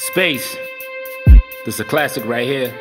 Space, this is a classic right here.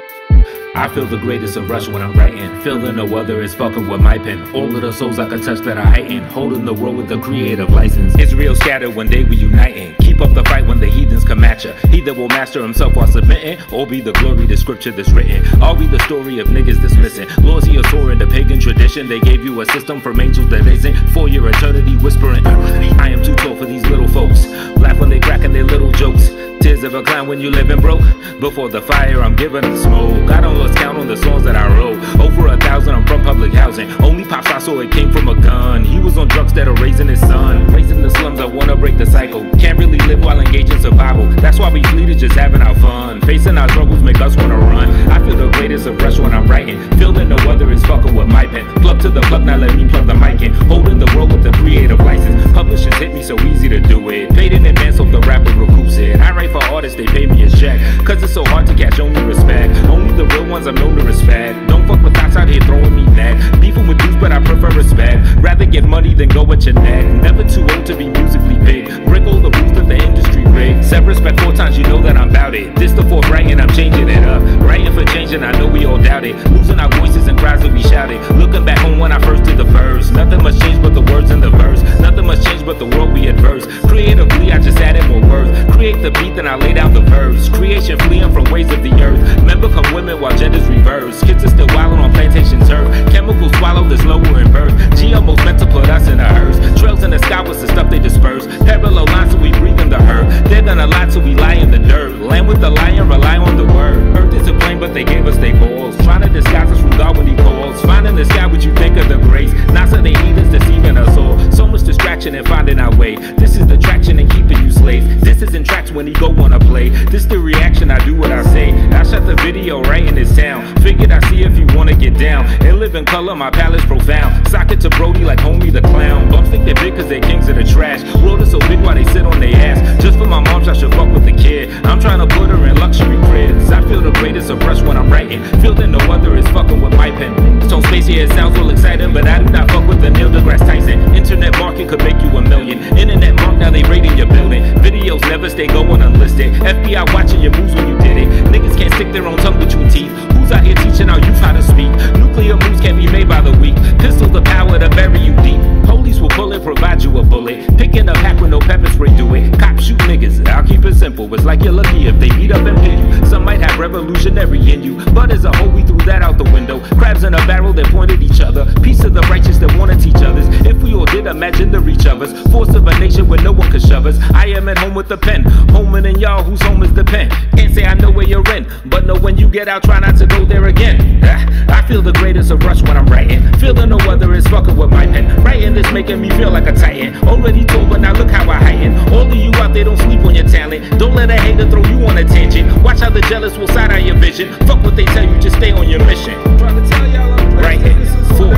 I feel the greatest of rush when I'm writing. Feeling no other is fucking with my pen. All of the souls I can touch that I heighten. Holding the world with the creative license. Israel scattered one day we uniting. Keep up the fight when the heathens come at ya. He that will master himself while submitting. Or be the glory, the scripture that's written. Are we the story of niggas that's missing? Loyalty or soar in the pagan tradition. They gave you a system from angels that isn't. For your eternity whispering. I am too tall for these little folks. Laugh when they cracking their little jokes. Tears of a clown when you living broke. Before the fire I'm giving them smoke. I don't lose count on the songs that I wrote. Over 1,000 I'm from public housing. Only pops I saw it came from a gun. He was on drugs that are raising his son. Raising the slums I wanna break the cycle. Can't really live while engaged in survival. That's why we flee to just having our fun. Facing our struggles make us wanna run. I feel the greatest of rush when I'm writing. Feel that no other is fucking with my pen. Plug to the plug, now let me plug the mic in. Holding the world with the creative license. Publishers hit me so easy to do it. Paid in advance, hope the rapper recoups it. I write for artists, they pay me a check. Cause it's so hard to catch only respect. Only the real ones I'm known to respect. Don't fuck with thoughts out here throwing me neck. Beefing with dudes but I prefer respect. Rather get money than go at your neck. Never too old to be musically big. Break all the rules that the industry rigged. Set respect 4 times, you know that I'm bout it. This the 4th writing, I'm changing it up. Writing for changing, I know we all doubt it. Losing our voices and cries that we shouted. Looking back home when I first did the verse. Nothing much changed but the words in the verse. Nothing much changed but the world we adverse. Creatively I just added more words. Create the beat then I lay down the verse. Creation fleeing from ways of the earth. Men become women while genders reverse. Kids are still wilding on plantation turf. Chemicals swallowed this lower in birth. GMO's meant to put us in a hearse. Trails in the sky was the stuff they disperse. Parallel lines so we breathe in the herd. They're gonna lie till we lie in the dirt. Land with the lion, rely on the word. Earth is a plane but they gave us their balls. Trying to disguise us from God when he calls. Find in the sky what you think of the grace. NASA they heathens deceiving us all. So much distraction and finding our way. This is the traction and keeping you slave. This isn't tracks when he go wanna play. This the reaction, I do what I say. I shot the video right in this town. Figured I see if you wanna get down. And live in color, my palate's profound. Sock it to Brody like homie the clown. Bumps think they're big cause they're kings of the trash. World is so big while they sit on their ass. Just for my moms I should fuck with the kid. I'm trying to put her in luxury cribs. I feel the greatest of rush when I'm writing. Feel that no other is fucking with my pen. So spacey it sounds all exciting, but I do not fuck with the Neil deGrasse Tyson. Internet market could make you $1 million. Internet mark, now they raiding your building. Videos never stay going unlisted. FBI watching your moves when you did it. Niggas can't stick their own tongue between teeth. Who's out here teaching our youth how to speak? Nuclear moves can't be made by the weak. Pistol the power to bury you deep. Police will pull it, provide you a bullet. Picking up hack with no pepper spray, do it. Cops shoot niggas, I'll keep it simple. It's like you're lucky if they beat up and pin you. Some might have revolutionary in you, but as a whole we threw that out the window. Crabs in a barrel that pointed each other. Piece of the righteous that wanna teach others. If we all did imagine the reach of us. Force of a nation where no one could shove us. I am at home with the pen. Homing in y'all whose home is the pen. Can't say I know where you're in, but know when you get out try not to go there again. I feel the greatest of rush when I'm writing. Feeling no other is fucking with my pen. Writing this making me feel like a titan. Already told but now look how I heighten. All of you out there don't sleep on your talent. Don't let a hater throw you on a tangent. Watch how the jealous will side eye your vision. Fuck what they tell you, just stay on your mission. Trying to tell y'all I'm writing. 4.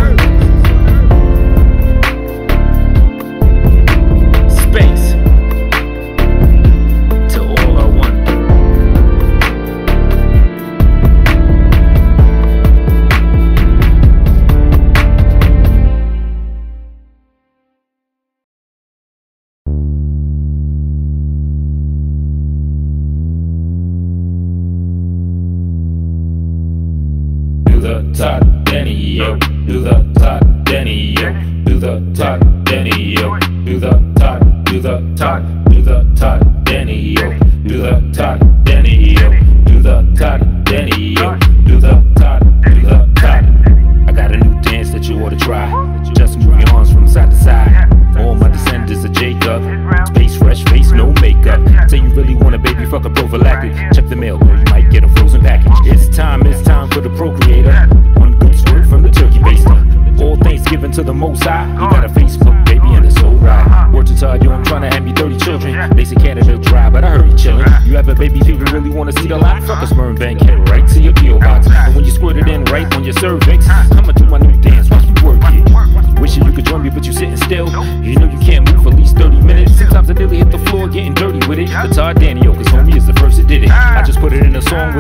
Space. To all I want. Do the Todd Denny yo. Do the Todd Denny yo. Do the Todd Denny yo. Do the Todd. Do the Todd. Do the Todd Denny yo. Do the Todd Denny yo. Do the Todd Denny yo. Do the Todd. Do the Todd. I got a new dance that you ought to try. Just move your arms from side to side. All my descendants are Jacob. Space fresh face, no makeup. Say you really want a baby, fuck a prophylactic. Check the mail, or you might get a frozen package. It's time for the procreator. One good squirt from the turkey baster. All things given to the Most High. You got a Facebook, baby, and it's so right. Word to Todd, yo, I'm trying to have me 30 children. They say Canada dry, but I heard you chillin'. You have a baby, people really wanna see the lot. Fuck a sperm bank, head right to your P.O. box. And when you squirt it in right on your cervix, I'ma do my new dance, watch me work it. Wishing you could join me, but you sitting still. You know you can't move for at least 30 minutes.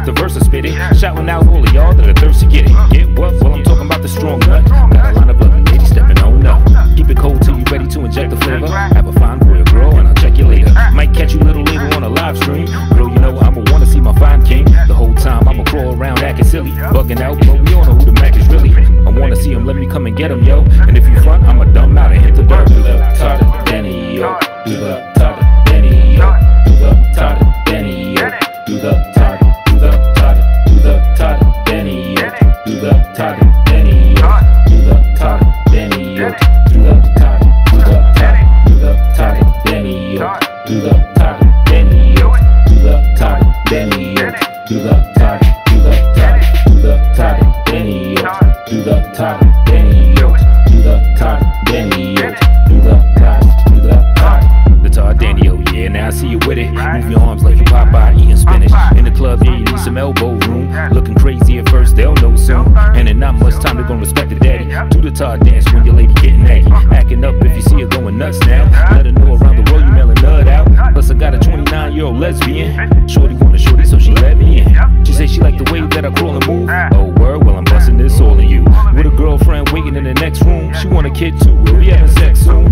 the verse I spit it. Shouting out all of y'all that are thirsty to get it. Get what? Well, I'm talking about the strong nut. Got a line of lovely ladies stepping on up. Keep it cold till you ready to inject the flavor. Have a fine boy or girl and I'll check you later. Might catch you a little later on a live stream. Girl, you know I'ma wanna see my fine king. The whole time I'ma crawl around acting silly, bugging out, but we all know who the Mac is really. I wanna see him, let me come and get him, yo. And if you front, I'ma dumb out and hit the dirt. Do the Tidal Danny, yo. Do the Tidal Danny, yo. Do the Tidal Danny, yo. Do the Tidal, do the Tidal, do the Tidal Danny, yo. Do the Tidal Danny, yo. Do the Tidal Danny, yo. Do the Tidal, do the Tidal, do the Tidal Danny, yo. Do the Tidal Danny, yo. Do the Tidal Danny, yo. Do the Tidal, do the Tidal, do the Tidal Danny, yo. Do the Tidal Danny, yo. Do the Tidal Danny, yo. Do the Tidal, do the Tidal. The Tidal Danny, yo, yeah, now I see you with it. Move your arms like you Popeye eating spinach. In the club, yeah, you need some elbow room. Looking crazy at first, they'll know soon. And in not much time, they're gonna respect the daddy. Do the Tidal dance when your lady getting aggy. Acting up if you see her going nuts now. Let her know around the world you melon nut out. Plus I got a 29-year-old lesbian. Shorty want a shorty, so she let me in. She say she like the way that I crawl and move. Oh word, well I'm busting this all in you. With a girlfriend waiting in the next room. She want a kid too, will we having sex soon?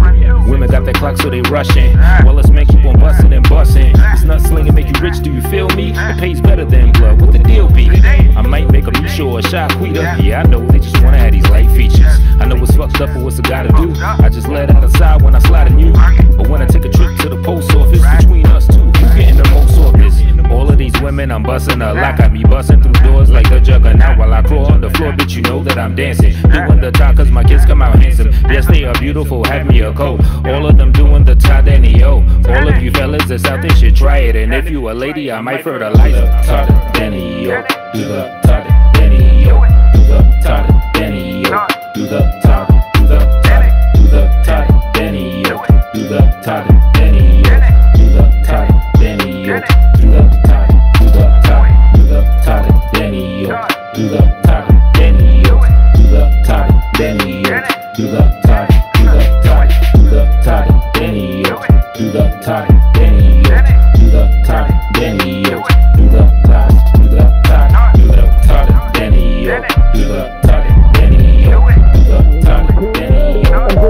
Women got that clock so they rushing, while us men keep on busting and busting. It's not slinging, make you rich, do you feel me? It pays better than blood, what the deal be? I might make a Misha or a shot quita. Yeah, I know, they just wanna have these light features. I know it's fucked up, but what's I gotta do? I just let out the side when I slide in you. But when I take a trip to the post office, between us two, who's getting the most off this? All of these women, I'm busting a lot. Got me busting through doors like a juggernaut while I crawl on the floor, bitch, you know that I'm dancing. Doing the top cause my kids come out handsome. Yes, they are beautiful, have me a coat. All of them doing the Tidal Danny-o. All of you fellas that's out there should try it. And if you a lady, I might fertilize it. Tidal Danny-o. Do the Tidal Danny-o. Do the Tidal Danny-o. Do the Tidal, do the Tidal, do the Tidal Danny-o. Do the Tidal Danny-o. Do the Tidal Danny-o. Do the Tidal, do the Tidal, do the Tidal Danny-o. Do the Tidal Danny-o. Do the Tidal Danny-o. Do the Tidal, do the Tidal, do the Tidal Danny-o. Do the Tidal Danny-o. Do the Tidal Danny-o. Do the Tidal, do the Tidal, do the Tidal Danny-o. Do the Tidal Danny-o. Do the Tidal Danny-o.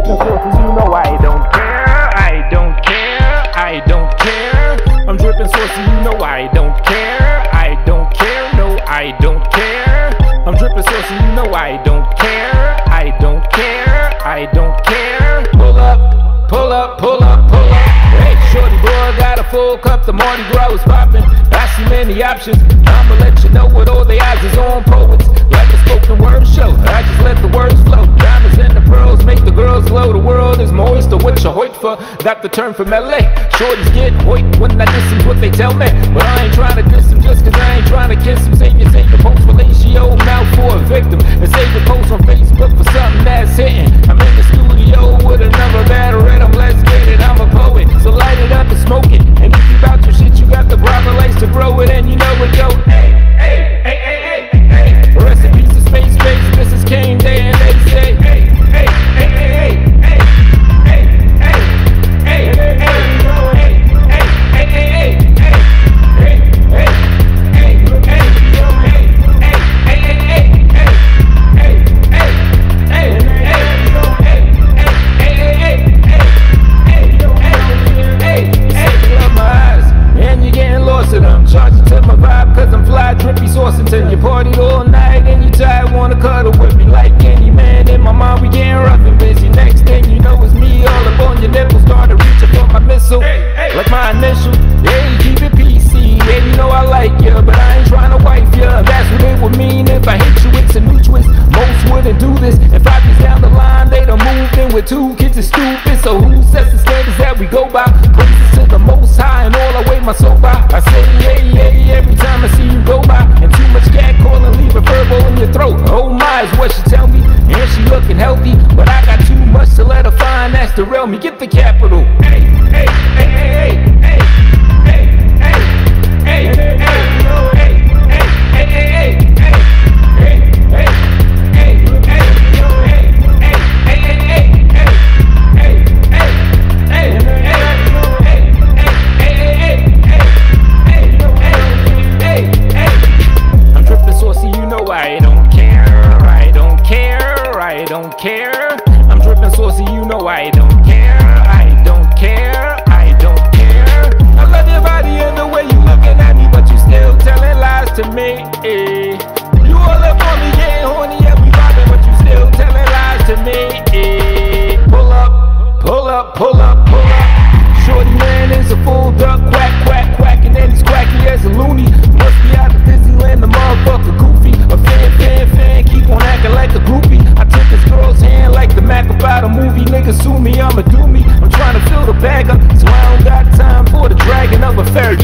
You know I don't care, I don't care, I don't care. I'm dripping saucy, you know I don't care, I don't care, no I don't care. I'm dripping saucy, you know I don't care, I don't care, I don't care. Pull up, pull up, pull up, pull up. Hey, shorty boy, got a full cup, the Mardi Gras is popping. I see many options, I'ma let you know what all the eyes is on. Poets, like a spoken word show, I just let the words flow. Diamonds and the pearls make the girls glow. The world is moist, or what you hoit for? Got the term from LA. Shorties get hoit when I diss them, what they tell me. But I ain't trying to diss them just cause I ain't trying to kiss them. Save your post fellatio mouth for a victim. And save your post on Facebook for something that's hitting. I'm in the studio with another bad rhythm, let's get it, I'm a poet. So light it up and smoke it. And if you bout your shit, you got the proper lights to grow it. And you know it go, hey, hey, hey, hey, hey, hey. Rest in peace of space, space, this is King Day. And they say, hey, hey, hey, hey, hey, hey, hey, hey, hey, hey. Drippy sauce until you party all night and you tired, wanna cuddle with me like any man. In my mind we getting rough and busy. Next thing you know it's me all up on your nipples, started reaching for my missile, like my initial. Yeah, you keep it PC, yeah, you know I like ya, but I ain't trying to wife ya. That's what it would mean if I hit you with some new twist. Most wouldn't do this, and 5 years down the line they'd have moved in with 2 kids is stupid. So who sets the standards that we go by? Praises to the most high and all I weigh my soul by. I say yeah, yeah, every time I see you go by. And too much cat calling, leave a verbal in your throat. Oh my is what she tell me, and she looking healthy, but I got too much to let her find. That's the real me, get the capital. Hey, hey, hey, hey, hey, hey, hey, hey, hey, hey, hey, hey, hey, dripping saucy, you know I don't care. I don't care. I don't care. I love your body and the way you looking at me, but you still telling lies to me. You all up on me, getting horny, yeah, we vibing, but you still telling lies to me. Pull up, pull up, pull up, pull up. Shorty man is a full duck, quack, quack, quack, and then he's quacky as a loony. Must be out of Disneyland, the motherfucker goofy. A fan, keep on acting like a groupie. I took this girl's hand like the Mac about a movie. Niggas sue me, I'ma do me. I'm trying to fill the bag up, so I don't got time for the dragging of a ferry.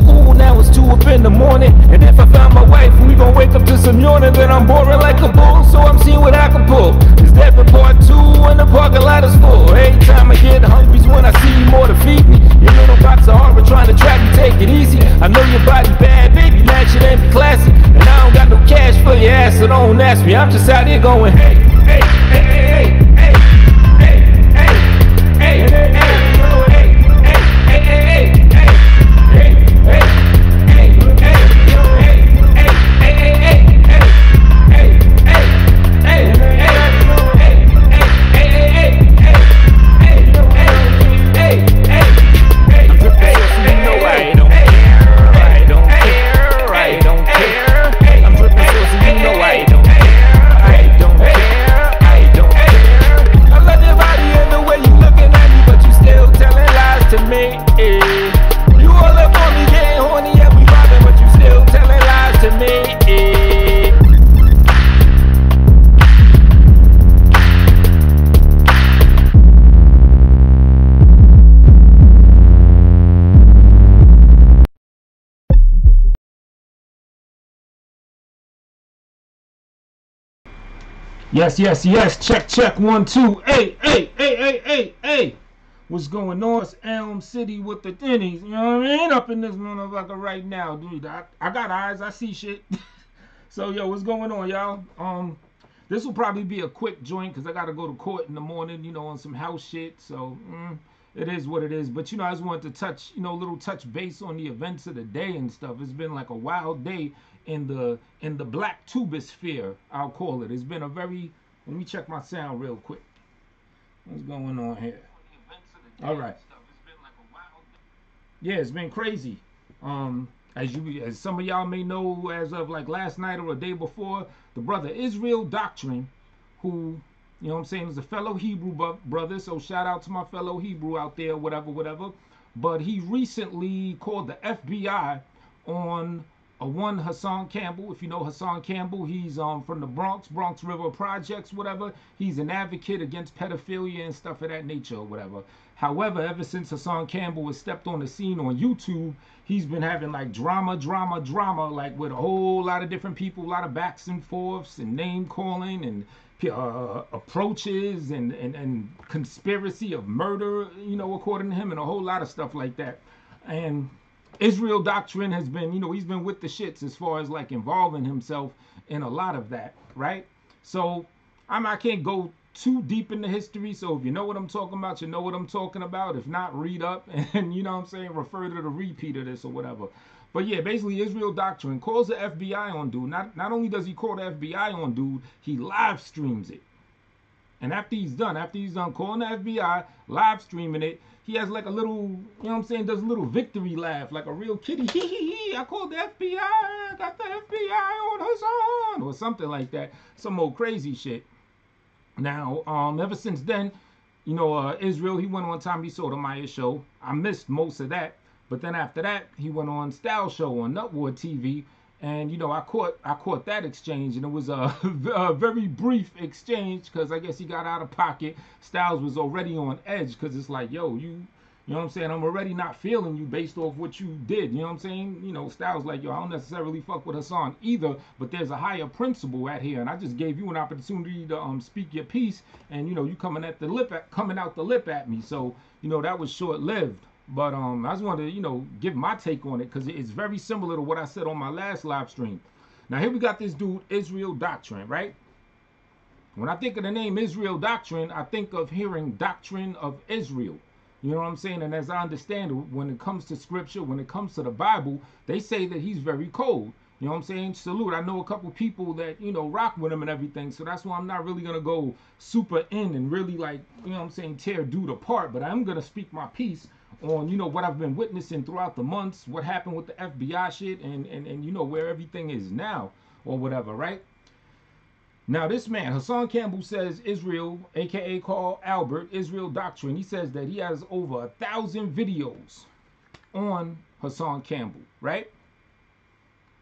Ooh, now it's 2 up in the morning. And if I find my wife, we gon' wake up to some yawning. Then I'm boring like a bull, so I'm seeing what I can pull. Is that for part 2 when the parking lot is full? Every time I get hungry's when I see you more to feed me. Your little box of horror trying to trap me, take it easy. I know your body bad, baby, match it and be classy. And I don't got no cash for your ass, so don't ask me. I'm just out here going, hey, hey, hey, hey, hey, hey, hey, hey, hey, hey. Yes. Check. 1, 2. Hey. What's going on? It's Elm City with the thinnies. You know what I mean? Up in this motherfucker right now, dude. I got eyes. I see shit. So, yo, what's going on, y'all? This will probably be a quick joint because I got to go to court in the morning, you know, on some house shit. So, it is what it is. But, you know, I just wanted to touch, you know, a little touch base on the events of the day and stuff. It's been like a wild day in the black tubosphere, I'll call it. It's been a very, let me check my sound real quick. What's going on here? All right. Yeah, it's been crazy. As some of y'all may know, as of like last night or a day before, the brother Israel Doctrine, who, you know what I'm saying, is a fellow Hebrew brother, so shout out to my fellow Hebrew out there, whatever. But he recently called the FBI on one Hassan Campbell. If you know Hassan Campbell, he's from the Bronx River Projects, whatever. He's an advocate against pedophilia and stuff of that nature or whatever. However, ever since Hassan Campbell has stepped on the scene on YouTube, he's been having like drama, like with a whole lot of different people, a lot of backs and forths and name calling and approaches and conspiracy of murder, you know, according to him, and a whole lot of stuff like that. And Israel Doctrine has been, you know, he's been with the shits as far as like involving himself in a lot of that, right? So I can't go too deep into history, so if you know what I'm talking about, you know what I'm talking about. If not, read up and, you know what I'm saying, refer to the repeat of this or whatever. But yeah, basically Israel Doctrine calls the FBI on dude. Not only does he call the FBI on dude, he live streams it. And after he's done calling the FBI, live streaming it, he has like a little, you know what I'm saying, does a little victory laugh, like a real kitty, hee, I called the FBI, I got the FBI on Hassan, or something like that, some old crazy shit. Now, ever since then, you know, Israel, he went on Tommy Sotomayor show. I missed most of that, but then after that, he went on Style show on Nutwood TV, and you know, I caught that exchange, and it was a very brief exchange because I guess he got out of pocket. Styles was already on edge because it's like, yo, you know what I'm saying? I'm already not feeling you based off what you did. You know what I'm saying? You know, Styles like, yo, I don't necessarily fuck with Hassan either, but there's a higher principle at here, and I just gave you an opportunity to speak your piece, and you know, you coming out the lip at me. So you know, that was short lived. But I just wanted to, you know, give my take on it because it's very similar to what I said on my last live stream. Now here we got this dude, Israel Doctrine, right? When I think of the name Israel Doctrine, I think of hearing Doctrine of Israel. You know what I'm saying? And as I understand it, when it comes to scripture, when it comes to the Bible, they say that he's very cold. You know what I'm saying? Salute. I know a couple people that, you know, rock with him and everything. So that's why I'm not really going to go super in and really, like, you know what I'm saying, tear dude apart. But I'm going to speak my piece on, you know, what I've been witnessing throughout the months, what happened with the FBI shit, and you know, where everything is now or whatever, right? Now, this man, Hassan Campbell, says Israel, aka Carl Albert, Israel Doctrine, he says that he has over 1,000 videos on Hassan Campbell, right?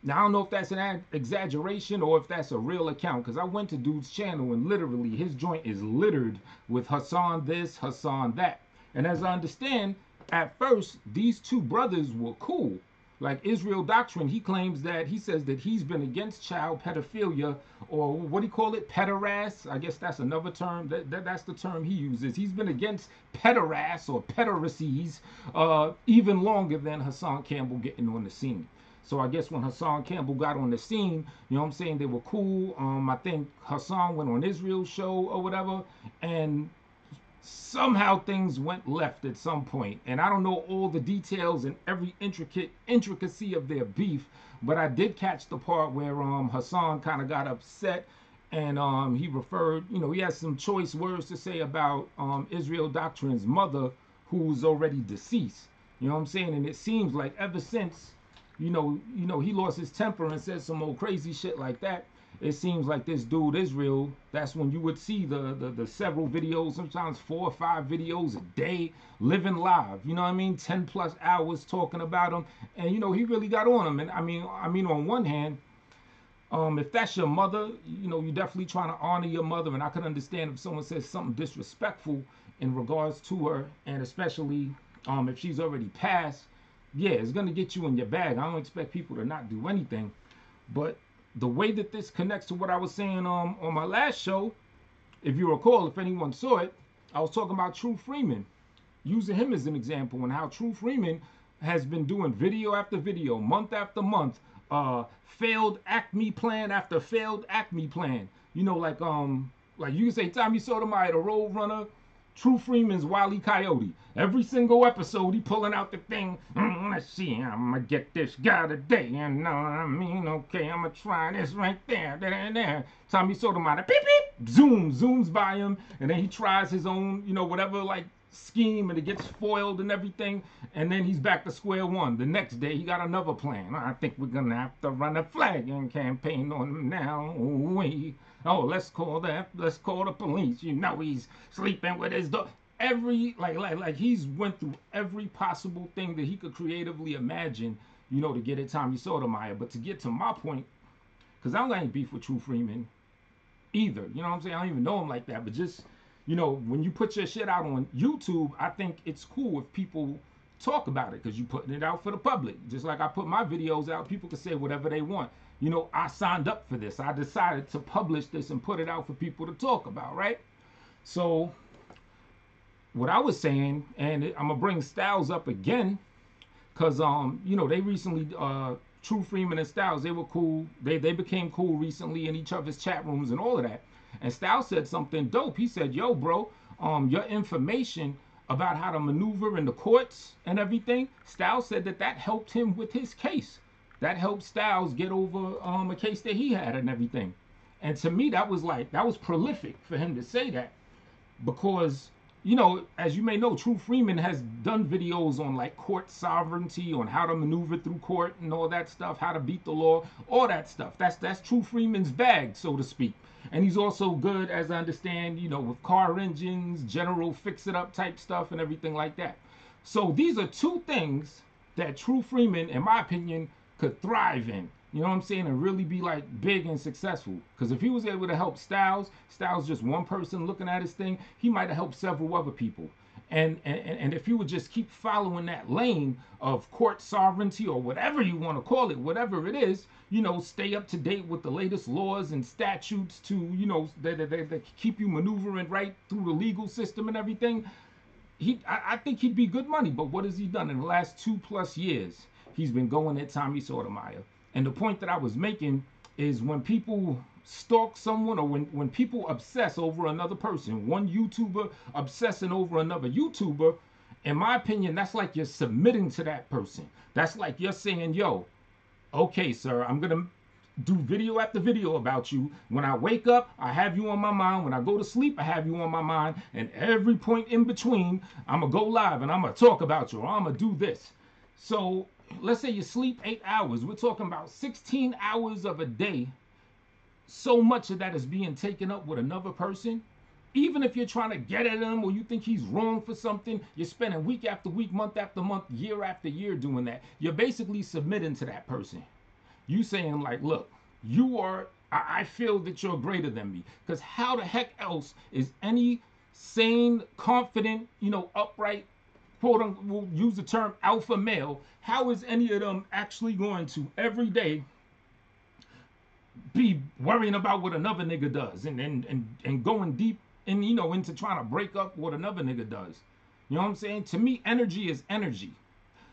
Now, I don't know if that's an exaggeration or if that's a real account, because I went to dude's channel and literally his joint is littered with Hassan this, Hassan that. And as I understand, at first, these two brothers were cool. Like Israel Doctrine, he claims that, he says that he's been against child pedophilia, or what do you call it, pederast? I guess that's another term, that's the term he uses. He's been against pederast or pederacies even longer than Hassan Campbell getting on the scene. So I guess when Hassan Campbell got on the scene, you know what I'm saying, they were cool. I think Hassan went on Israel's show or whatever, and somehow things went left at some point. And I don't know all the details and every intricacy of their beef, but I did catch the part where Hassan kind of got upset, and he referred, you know, he has some choice words to say about Israel Doctrine's mother, who's already deceased. You know what I'm saying? And it seems like ever since, you know, he lost his temper and said some old crazy shit like that, it seems like this dude Israel, that's when you would see the several videos, sometimes 4 or 5 videos a day, living live, you know what I mean, 10 plus hours talking about him. And you know, he really got on him. And I mean on one hand, if that's your mother, you know, you're definitely trying to honor your mother, and I can understand if someone says something disrespectful in regards to her, and especially if she's already passed. Yeah, it's going to get you in your bag. I don't expect people to not do anything. But the way that this connects to what I was saying on my last show, if you recall, if anyone saw it, I was talking about True Freeman, using him as an example, and how True Freeman has been doing video after video, month after month, failed Acme plan after failed Acme plan. You know, like you can say Tommy Sotomayor, the Road Runner, True Freeman's Wile E. Coyote. Every single episode, he pulling out the thing. Let's see, I'm gonna get this guy today. You know what I mean? Okay, I'm gonna try this right there. There. Tommy Sotomayor, beep, beep, zooms by him. And then he tries his own, you know, whatever, like, scheme, and it gets foiled and everything. And then he's back to square one. The next day, he got another plan. I think we're gonna have to run a flagging campaign on him now. Oh, let's call the police. You know, he's sleeping with his dog. Like he's went through every possible thing that he could creatively imagine, you know, to get at Tommy Sotomayor. But to get to my point, because I don't got any beef with True Freeman either. You know what I'm saying? I don't even know him like that. But just, you know, when you put your shit out on YouTube, I think it's cool if people talk about it, because you're putting it out for the public. Just like I put my videos out, people can say whatever they want. You know, I signed up for this. I decided to publish this and put it out for people to talk about, right? So what I was saying, and I'm gonna bring Styles up again, because you know, they recently True Freeman and Styles, they were cool. They became cool recently in each other's chat rooms and all of that. And Styles said something dope. He said, yo, bro, your information about how to maneuver in the courts and everything, Styles said that helped him with his case. That helped Styles get over a case that he had and everything. And to me, that was prolific for him to say that, because, you know, as you may know, True Freeman has done videos on like court sovereignty, on how to maneuver through court and all that stuff, how to beat the law, all that stuff. That's True Freeman's bag, so to speak. And he's also good, as I understand, you know, with car engines, general fix-it-up type stuff and everything like that. So these are two things that True Freeman, in my opinion, could thrive in. You know what I'm saying? And really be like big and successful. Because if he was able to help Styles just one person looking at his thing, he might have helped several other people. And if he would just keep following that lane of court sovereignty, or whatever you want to call it, whatever it is, you know, stay up to date with the latest laws and statutes to, you know, that keep you maneuvering right through the legal system and everything, I think he'd be good money. But what has he done in the last 2+ years? He's been going at Tommy Sotomayor. And the point that I was making is, when people stalk someone, or when people obsess over another person, one YouTuber obsessing over another YouTuber, in my opinion, that's like you're submitting to that person. That's like you're saying, yo, Okay, sir, I'm gonna do video after video about you. When I wake up, I have you on my mind. When I go to sleep, I have you on my mind. And every point in between, I'm gonna go live and I'm gonna talk about you, or I'm gonna do this. So let's say you sleep 8 hours. We're talking about 16 hours of a day. So much of that is being taken up with another person. Even if you're trying to get at him or you think he's wrong for something, you're spending week after week, month after month, year after year doing that. You're basically submitting to that person. You saying like, look, you are, I feel that you're greater than me. Because how the heck else is any sane, confident, upright, quote unquote, we'll use the term alpha male, how is any of them actually going to every day be worrying about what another nigga does and going deep and into trying to break up what another nigga does? You know what I'm saying? To me, energy is energy.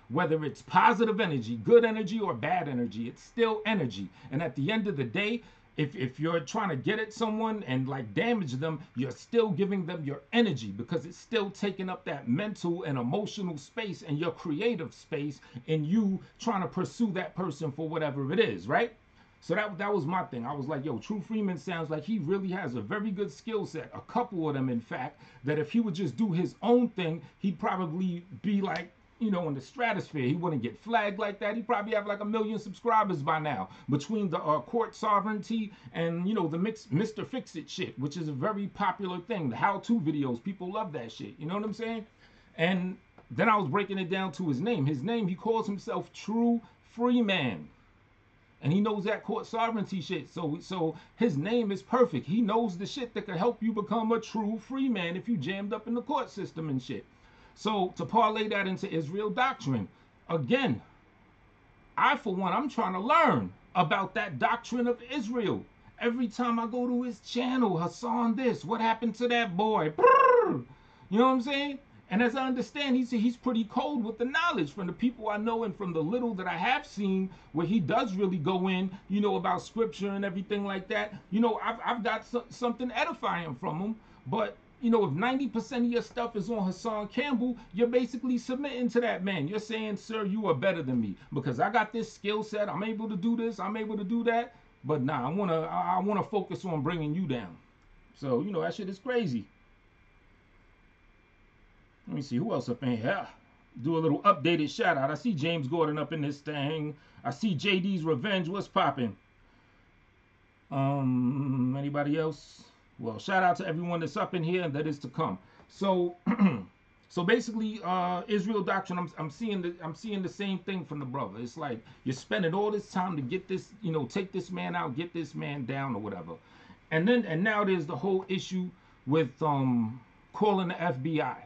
Whether it's positive energy, good energy, or bad energy, it's still energy. And at the end of the day, if you're trying to get at someone and like damage them, you're still giving them your energy, because it's still taking up that mental and emotional space and your creative space in you trying to pursue that person for whatever it is, right? So that was my thing. I was like, yo, True Freeman sounds like he really has a very good skill set. A couple of them, in fact, that if he would just do his own thing, he'd probably be like, in the stratosphere. He wouldn't get flagged like that. He'd probably have like 1 million subscribers by now, between the court sovereignty and, the Mr. Fix-It shit, which is a very popular thing. The how-to videos, people love that shit. You know what I'm saying? And then I was breaking it down to his name. His name, he calls himself True Freeman. And he knows that court sovereignty shit. So his name is perfect. He knows the shit that could help you become a true free man if you jammed up in the court system and shit. So to parlay that into Israel doctrine, again, for one, I'm trying to learn about that doctrine of Israel. Every time I go to his channel, Hassan this, what happened to that boy? You know what I'm saying? And as I understand, he's pretty cold with the knowledge from the people I know and from the little that I have seen where he does really go in, about scripture and everything like that. I've got something edifying from him. But, if 90% of your stuff is on Hassan Campbell, you're basically submitting to that man. You're saying, sir, you are better than me because I got this skill set. I'm able to do this. I'm able to do that. But nah, I wanna focus on bringing you down. So, that shit is crazy. Let me see who else up in here. Do a little updated shout out. I see James Gordon up in this thing. I see JD's Revenge. What's popping? Anybody else? Well, shout out to everyone that's up in here and that is to come. So, so basically, Israel doctrine. I'm seeing the same thing from the brother. It's like you're spending all this time to get this, take this man out, get this man down, or whatever. And now there's the whole issue with calling the FBI.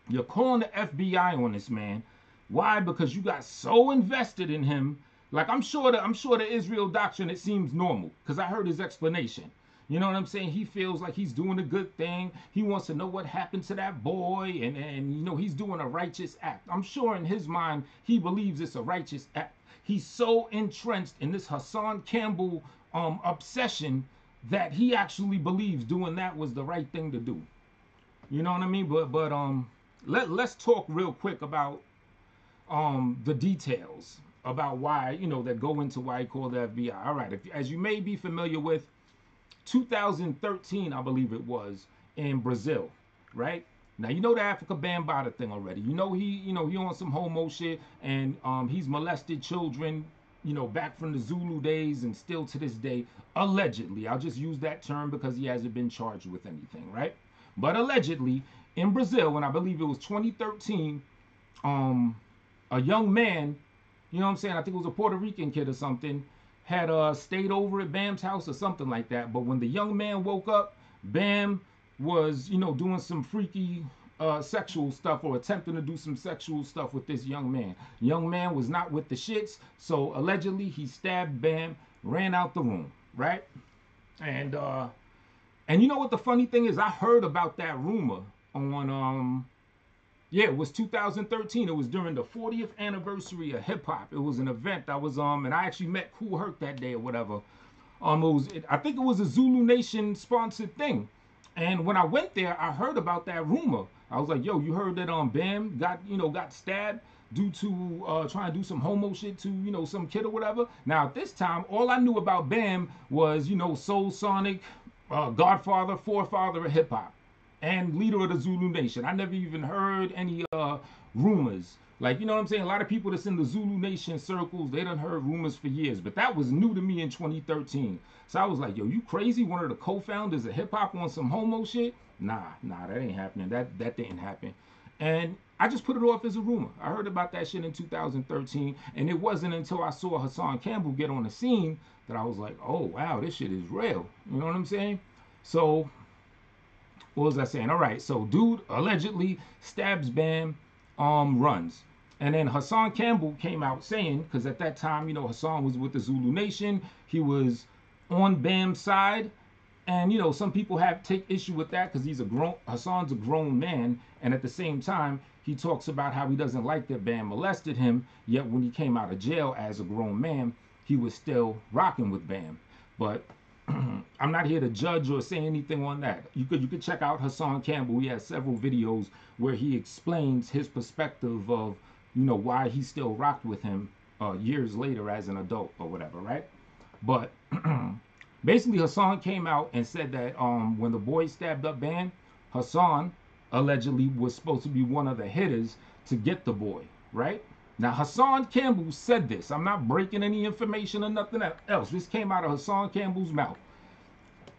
You're calling the FBI on this man. Why? Because you got so invested in him. Like I'm sure the Israel doctrine, it seems normal because I heard his explanation. You know what I'm saying? He feels like he's doing a good thing. He wants to know what happened to that boy, and he's doing a righteous act. I'm sure in his mind he believes it's a righteous act. He's so entrenched in this Hassan Campbell obsession that he actually believes doing that was the right thing to do. You know what I mean? But let's talk real quick about the details about why, that go into why he called the FBI. All right, as you may be familiar with, 2013, I believe it was, in Brazil, right? Now, the Africa Bambaataa thing already. He on some homo shit, and he's molested children, back from the Zulu days and still to this day, allegedly. I'll just use that term because he hasn't been charged with anything, right? But allegedly, in Brazil, and I believe it was 2013, a young man, I think it was a Puerto Rican kid or something, had stayed over at Bam's house or something like that. But when the young man woke up, Bam was, doing some freaky sexual stuff or attempting to do some sexual stuff with this young man. Young man was not with the shits, so allegedly he stabbed Bam, ran out the room, right? And you know what the funny thing is? I heard about that rumor on it was 2013. It was during the 40th anniversary of hip hop. It was an event. I was and I actually met Kool Herc that day or whatever. I think it was a Zulu Nation sponsored thing. And when I went there, I heard about that rumor. I was like, yo, you heard that Bam got stabbed? due to trying to do some homo shit to, you know, some kid or whatever. Now, at this time, all I knew about Bam was, you know, Soul Sonic, Godfather, forefather of hip hop, and leader of the Zulu Nation. I never even heard any rumors. Like, you know what I'm saying? A lot of people that's in the Zulu Nation circles, they done heard rumors for years, but that was new to me in 2013. So I was like, yo, you crazy? One of the co-founders of hip hop on some homo shit? Nah, that ain't happening. That didn't happen. And I just put it off as a rumor. I heard about that shit in 2013, and it wasn't until I saw Hassan Campbell get on the scene that I was like, oh, wow, this shit is real. You know what I'm saying? So, what was I saying? All right, so dude allegedly stabs Bam, runs. And then Hassan Campbell came out saying, because at that time, you know, Hassan was with the Zulu Nation. He was on Bam's side. And, you know, some people take issue with that because Hassan's a grown man. And at the same time, he talks about how he doesn't like that Bam molested him. Yet when he came out of jail as a grown man, he was still rocking with Bam. But I'm not here to judge or say anything on that. You could check out Hassan Campbell. He has several videos where he explains his perspective of, you know, why he still rocked with him years later as an adult or whatever, right? But basically, Hassan came out and said that when the boy stabbed up Bam, Hassan allegedly was supposed to be one of the hitters to get the boy, right? Now, Hassan Campbell said this. I'm not breaking any information or nothing else. This came out of Hassan Campbell's mouth,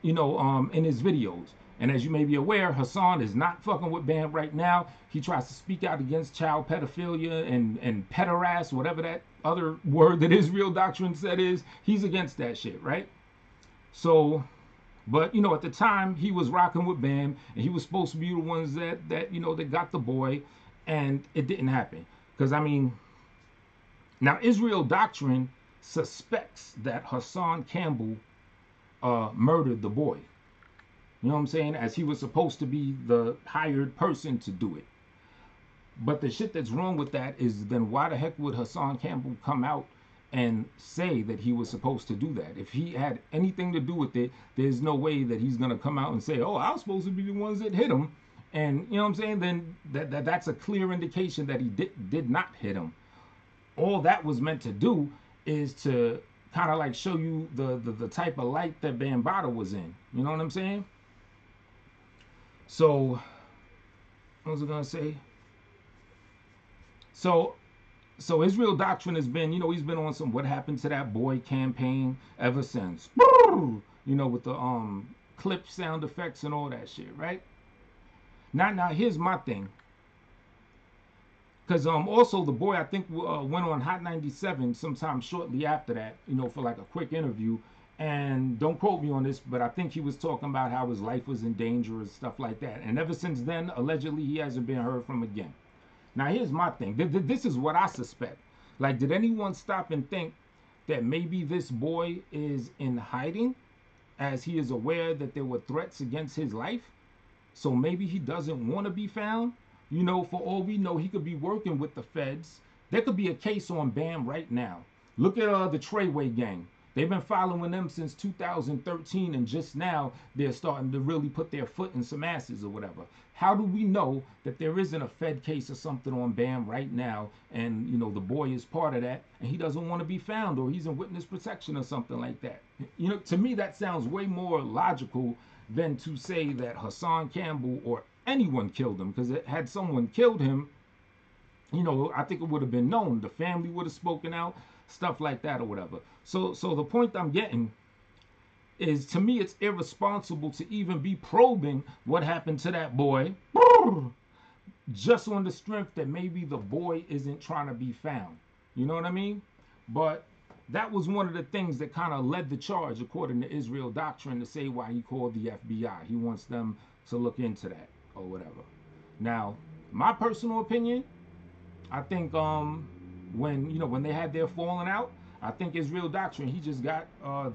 you know, in his videos. And as you may be aware, Hassan is not fucking with Bam right now. He tries to speak out against child pedophilia and pederast, whatever that other word that Israel Doctrine said is. He's against that shit, right? So, but, you know, at the time, he was rocking with Bam, and he was supposed to be the ones that you know, that got the boy, and it didn't happen. Because, I mean, now Israel Doctrine suspects that Hassan Campbell murdered the boy. You know what I'm saying? As he was supposed to be the hired person to do it. But the shit that's wrong with that is then why the heck would Hassan Campbell come out and say that he was supposed to do that? If he had anything to do with it, there's no way that he's going to come out and say, oh, I was supposed to be the ones that hit him. And, you know what I'm saying? Then that's a clear indication that he did not hit him. All that was meant to do is to kind of like show you the type of light that Bambaataa was in. You know what I'm saying? So, what was I going to say? So Israel Doctrine has been, you know, he's been on some What Happened to That Boy campaign ever since. You know, with the clip sound effects and all that shit, right? Now here's my thing. Because also the boy, I think, went on Hot 97 sometime shortly after that, you know, for like a quick interview. And don't quote me on this, but I think he was talking about how his life was in danger and stuff like that. And ever since then, allegedly, he hasn't been heard from again. Now, here's my thing. This is what I suspect. Like, did anyone stop and think that maybe this boy is in hiding as he is aware that there were threats against his life? So maybe he doesn't want to be found? You know, for all we know, he could be working with the feds. There could be a case on Bam right now. Look at the Treyway gang. They've been following them since 2013, and just now they're starting to really put their foot in some asses or whatever. How do we know that there isn't a Fed case or something on Bam right now, and, you know, the boy is part of that, and he doesn't want to be found, or he's in witness protection or something like that? You know, to me, that sounds way more logical than to say that Hassan Campbell or anyone killed him, because had someone killed him, you know, I think it would have been known. The family would have spoken out, stuff like that or whatever. So the point I'm getting is, to me, it's irresponsible to even be probing what happened to that boy just on the strength that maybe the boy isn't trying to be found. You know what I mean? But that was one of the things that kind of led the charge, according to Israel Doctrine, to say why he called the FBI. He wants them to look into that or whatever. Now, my personal opinion, I think when they had their falling out, I think Israel Doctrine, he just got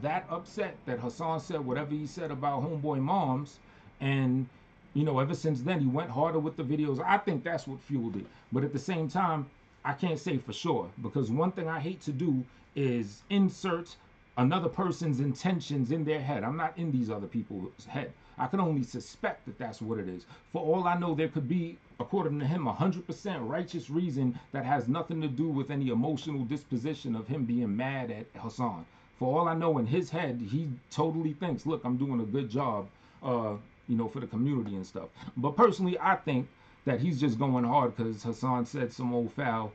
that upset that Hassan said whatever he said about homeboy moms, and, you know, ever since then he went harder with the videos. I think that's what fueled it. But at the same time, I can't say for sure, because one thing I hate to do is insert another person's intentions in their head. I'm not in these other people's head. I can only suspect that that's what it is. For all I know, there could be, according to him, 100% righteous reason that has nothing to do with any emotional disposition of him being mad at Hassan. For all I know, in his head, he totally thinks, look, I'm doing a good job, for the community and stuff. But personally, I think that he's just going hard because Hassan said some old foul,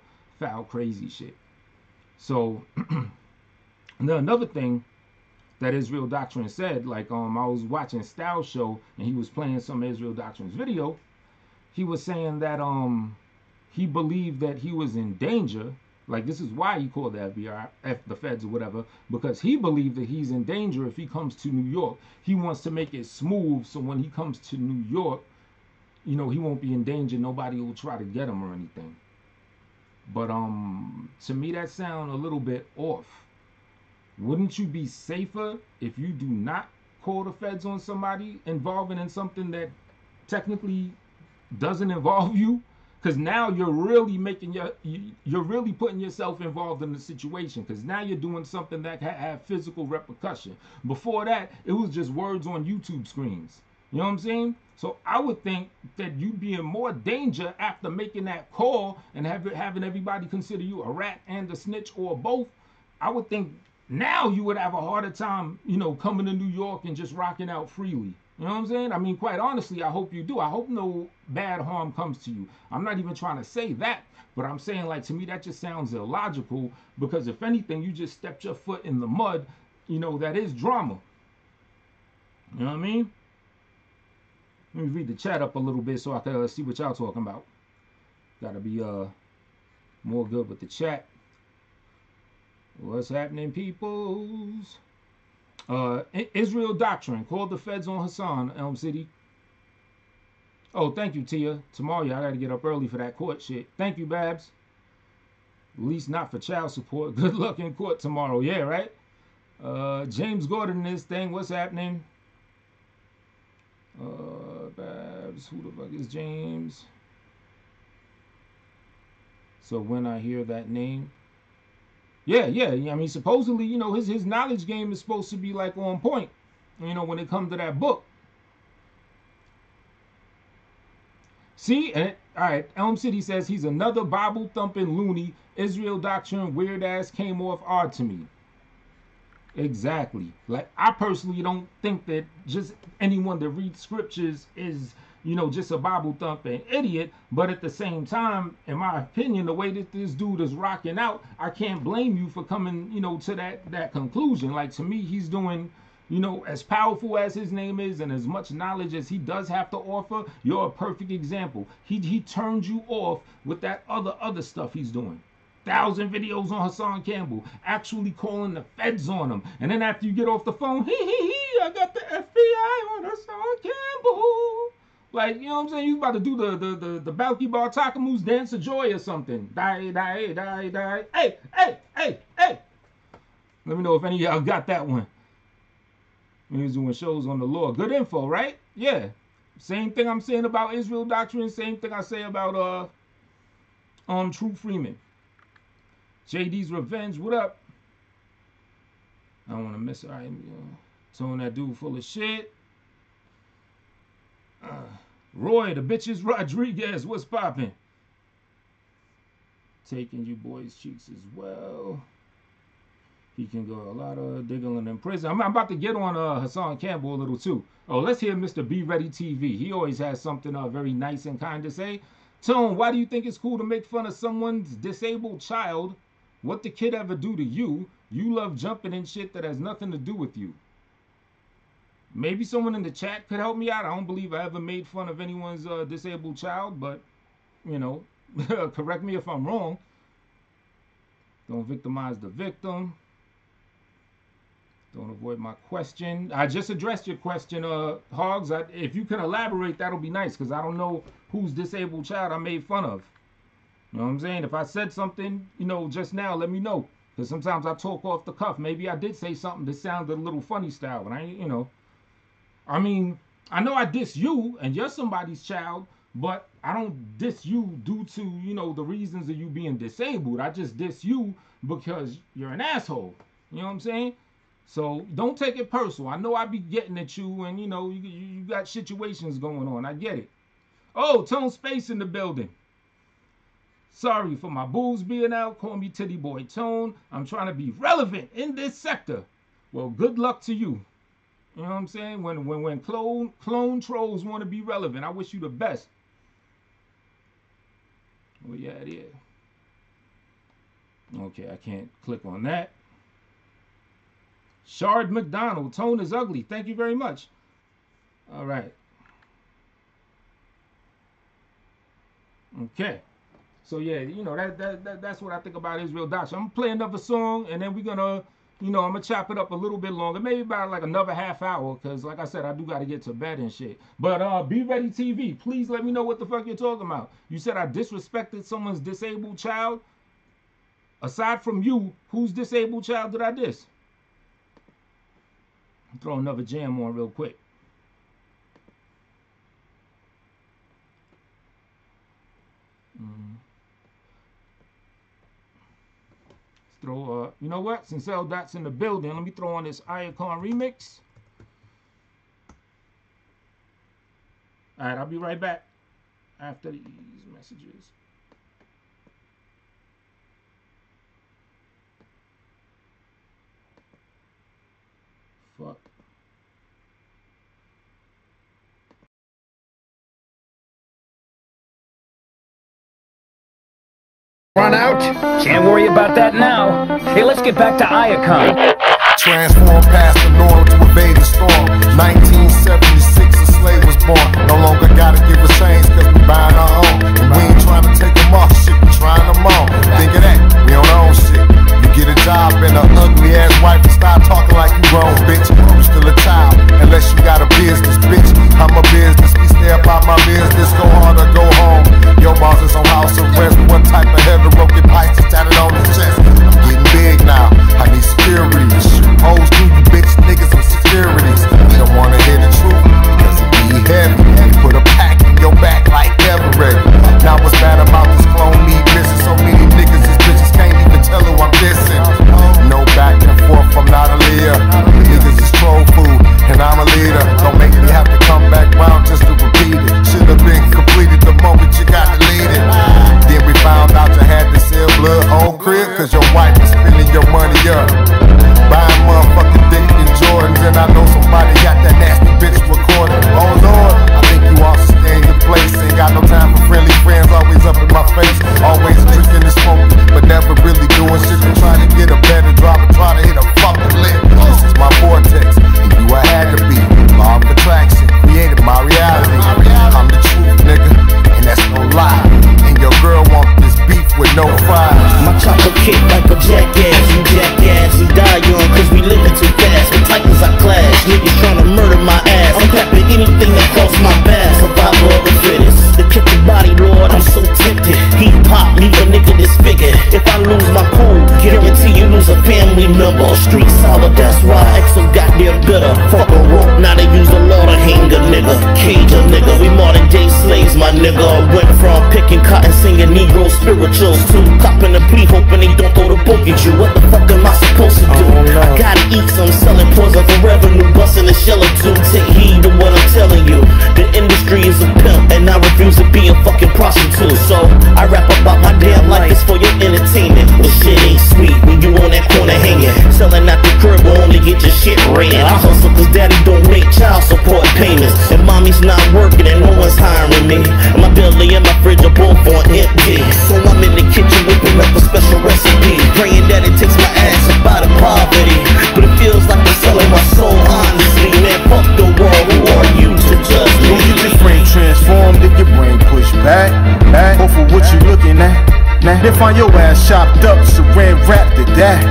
crazy shit. So, another thing that Israel Doctrine said, like, I was watching Styles show and he was playing some of Israel Doctrine's video. He was saying that he believed that he was in danger. Like, this is why he called the FBI, the feds or whatever, because he believed that he's in danger if he comes to New York. He wants to make it smooth so when he comes to New York, he won't be in danger. Nobody will try to get him or anything. But to me, that sounds a little bit off. Wouldn't you be safer if you do not call the feds on somebody involving in something that technically doesn't involve you? Because now you're really putting yourself involved in the situation, because now you're doing something that have physical repercussion. Before that, it was just words on YouTube screens. You know what I'm saying? So I would think that you'd be in more danger after making that call and having everybody consider you a rat and a snitch or both. I would think now you would have a harder time, coming to New York and just rocking out freely. You know what I'm saying? I mean, quite honestly, I hope you do. I hope no bad harm comes to you. I'm not even trying to say that, but I'm saying, like, to me, that just sounds illogical, because if anything, you just stepped your foot in the mud. That is drama. You know what I mean? Let me read the chat up a little bit so I can see what y'all talking about. Gotta be more good with the chat. What's happening, peoples? Israel Doctrine called the feds on Hassan, Elm City. Oh, thank you, Tia. Tomorrow, I gotta get up early for that court shit. Thank you, Babs. At least not for child support. Good luck in court tomorrow. Yeah, right? James Gordon, this thing. What's happening? Babs, who the fuck is James? So when I hear that name, yeah. I mean, supposedly, his knowledge game is supposed to be like on point, when it comes to that book. See, all right. Elm City says he's another Bible thumping loony. Israel Doctrine weird ass came off odd to me. Exactly. Like, I personally don't think that just anyone that reads scriptures is, just a Bible thumping idiot. But at the same time, in my opinion, the way that this dude is rocking out, I can't blame you for coming, to that conclusion. Like, to me, he's doing, as powerful as his name is and as much knowledge as he does have to offer, you're a perfect example. He turned you off with that other stuff he's doing. 1,000 videos on Hassan Campbell, actually calling the feds on him. And then after you get off the phone, I got the FBI on Hassan Campbell. Like, you know what I'm saying? You about to do the Balky Bar Takamu's Dance of Joy or something. Die. Hey. Let me know if any of y'all got that one. He was doing shows on the law. Good info, right? Yeah. Same thing I'm saying about Israel Doctrine. Same thing I say about True Freeman. JD's Revenge, what up? I don't want to miss it. All right, telling that dude full of shit. Roy, the bitches Rodriguez, what's poppin'? Taking you boys' cheeks as well. He can go a lot of diggling in prison. I'm about to get on Hassan Campbell a little too. Oh, let's hear Mr. Be Ready TV. He always has something very nice and kind to say. Tone, why do you think it's cool to make fun of someone's disabled child? What the kid ever do to you? You love jumping in shit that has nothing to do with you. Maybe someone in the chat could help me out. I don't believe I ever made fun of anyone's disabled child, but, correct me if I'm wrong. Don't victimize the victim. Don't avoid my question. I just addressed your question, Hogs. If you can elaborate, that'll be nice, because I don't know whose disabled child I made fun of. You know what I'm saying? If I said something, just now, let me know. Because sometimes I talk off the cuff. Maybe I did say something that sounded a little funny style. But I mean, I know I diss you and you're somebody's child, but I don't diss you due to, the reasons of you being disabled. I just diss you because you're an asshole. You know what I'm saying? So don't take it personal. I know I be getting at you, and you know you got situations going on. I get it. Oh, Tone Space in the building. Sorry for my boobs being out. Call me Titty Boy Tone. I'm trying to be relevant in this sector. Well, good luck to you. You know what I'm saying? When clone trolls want to be relevant, I wish you the best. Oh yeah, it is. Okay, I can't click on that. Shard McDonald, Tone is ugly. Thank you very much. All right. Okay. So yeah, you know that's what I think about Israel Doctrine. I'm gonna play another song, and then we're gonna, you know, I'm gonna chop it up a little bit longer, maybe about like another half hour, because like I said, I do gotta get to bed and shit. But Be Ready TV, please let me know what the fuck you're talking about. You said I disrespected someone's disabled child. Aside from you, whose disabled child did I diss? Throw another jam on real quick. Let's throw, you know what? Since L Dot's in the building, let me throw on this Icon remix. All right, I'll be right back after these messages. Fuck. Run out? Can't worry about that now. Hey, let's get back to Iacon. Transform past the norm to evade the storm. 1976, a slave was born. No longer gotta give a change, cause we buying our own. And we ain't trying to take them off, shit, we trying them on. Think of that, we on our own shit. You get a job and an ugly ass wife and start talking like you grown, bitch. You still a child, unless you got a business, bitch. I'm a business, we stay about my business. Go hard or go home. Your boss is on house arrest. What type of heavy-broken pipes is tatted on his chest? I'm getting big now, I need security. Shoot hoes through you bitch niggas and securities. You don't wanna hear the truth, cause it be heavy. You put a pack in your back like ever ready. Now what's bad about this clone me missing? So many niggas, these bitches can't even tell who I'm dissing. No back and forth, I'm not a leader. Niggas is troll food, and I'm a leader. Don't make me have to come back round just to repeat it. Should've been completed the moment you got deleted. Then we found out you had to sell blood on crib, cause your wife was spending your money up. Buying motherfucking Dick and Jordans, and I know somebody got that nasty bitch recording. Oh Lord, I think you all should stay in your place. Ain't got no time for friendly friends, always up in my face. Always drinking and smoking, but never really doing shit. And trying to get a better drop and try to hit a fucking lick. This is my vortex, and you I had to be. Law of attraction created my reality. I'm the truth, nigga, and that's no lie. And your girl want this beef with no fries. My chopper kick like a jackass, you jackass. We die young cause we living too fast. The Titans I clash, niggas trying to murder my ass. I'm clapping anything that cross my path. Survival of the fittest. The kick the body, Lord, I'm so tempted. Heat pop, leave a nigga disfigured. If I lose my cool, guarantee you lose a family member. Street solid, that's why XO got their bitter. Fuck a rope, now they use a law to hang a nigga. Cage a nigga, we modern day slaves, my nigga. Went from picking cotton, singing Negro spirituals to copping a plea, hoping they don't throw the book at you. What the fuck am I supposed to do? I gotta eat some, selling poison for revenue, busting a shell or two. Take heed to what I'm telling you. The industry is a pimp, and I refuse to be a fucking prostitute. So I rap about my damn life, it's for your entertainment. But shit ain't sweet when you on that corner hanging. Selling out the curb will only get your shit rated. I hustle cause daddy don't make child support payments, and mommy's not working and no one's hiring me. And my belly and my fridge are both on empty. So I'm in the kitchen whipping up a special recipe, praying that it takes my ass up out of poverty. But it feels like they're selling my soul honestly. Man, fuck the world, who are you to judge me? You get your brain transformed, then your brain pushed back. Go for what you looking at. Now, they find your ass chopped up, saran wrapped to that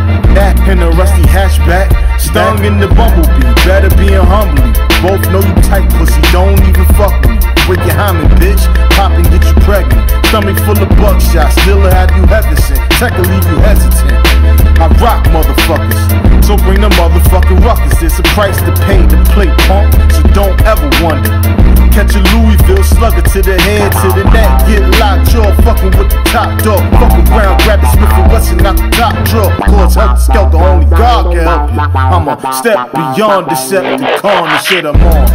in a rusty hatchback. Stung in the bumblebee, better being humbly. Both know you tight pussy, don't even fuck with me. Break your hymen, bitch, pop and get you pregnant. Stomach full of buckshot, still have you hesitant. tech will leave you hesitant. I rock motherfuckers, so bring the motherfucking ruckus. There's a price to pay to play punk, so don't ever wonder. Catch a Louisville slugger to the head, to the neck, get locked jaw, fucking with the top dog. Fuck around, grab a Smith and Wesson, knock the top draw. Cause helter skelter, only God can help you. I'm a step beyond Decepticon, the shit I'm on.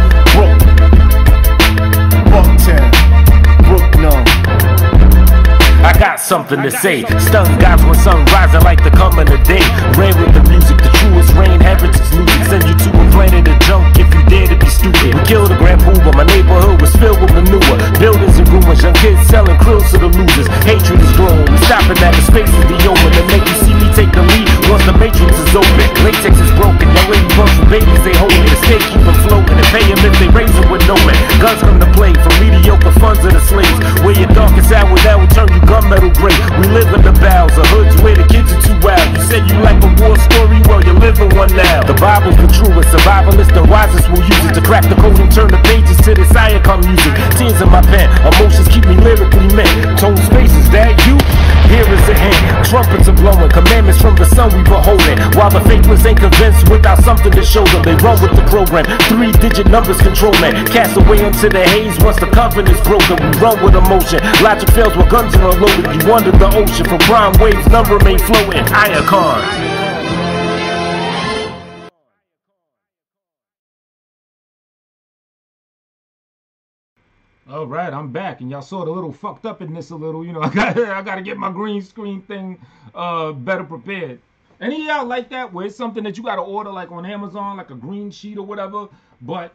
Bucktown, Brooknow. I got something to say. Stun guys when sun rising like the coming of day. Rain with the music, the truest rain happens is losing. Send you to a planet of junk if you dare to be stupid. We killed a Grand Pooba, my neighborhood was filled with manure. Buildings and ruins, young kids selling krills to the losers. Hatred is growing, we stopping at the space is the open. To make you see me take the lead once the matrix is open. Latex is broken, young lady bugs with babies they holding. The state keep them floating and pay them if they raise them with no man. Guns come to play for mediocre funds of the slaves. Where your darkest hour that will turn you gunmetal gray. We live in the bowels of hoods where the kids are too wild. You say you like a war story, well you're living one now. The Bible's the truest, survivalist and wisest will use it to crack the code and turn the pages to this icon music. Tears in my pen, emotions keep me lyrically met. Tone space, is that you? Here is the hint. Trumpets are blowing, commandments from the sun we beholding. While the faithless ain't convinced without something to show them, they run with the program. 3-digit numbers control man. Cast away into the haze once the covenant's broken. We run with emotion. Logic fails when guns are unloaded. You wonder the ocean from crime waves, number remain floating. Icon. All right, I'm back, and y'all saw the little fucked up in this a little. You know, I got to get my green screen thing better prepared. Any of y'all like that, where it's something that you got to order like on Amazon, like a green sheet or whatever, but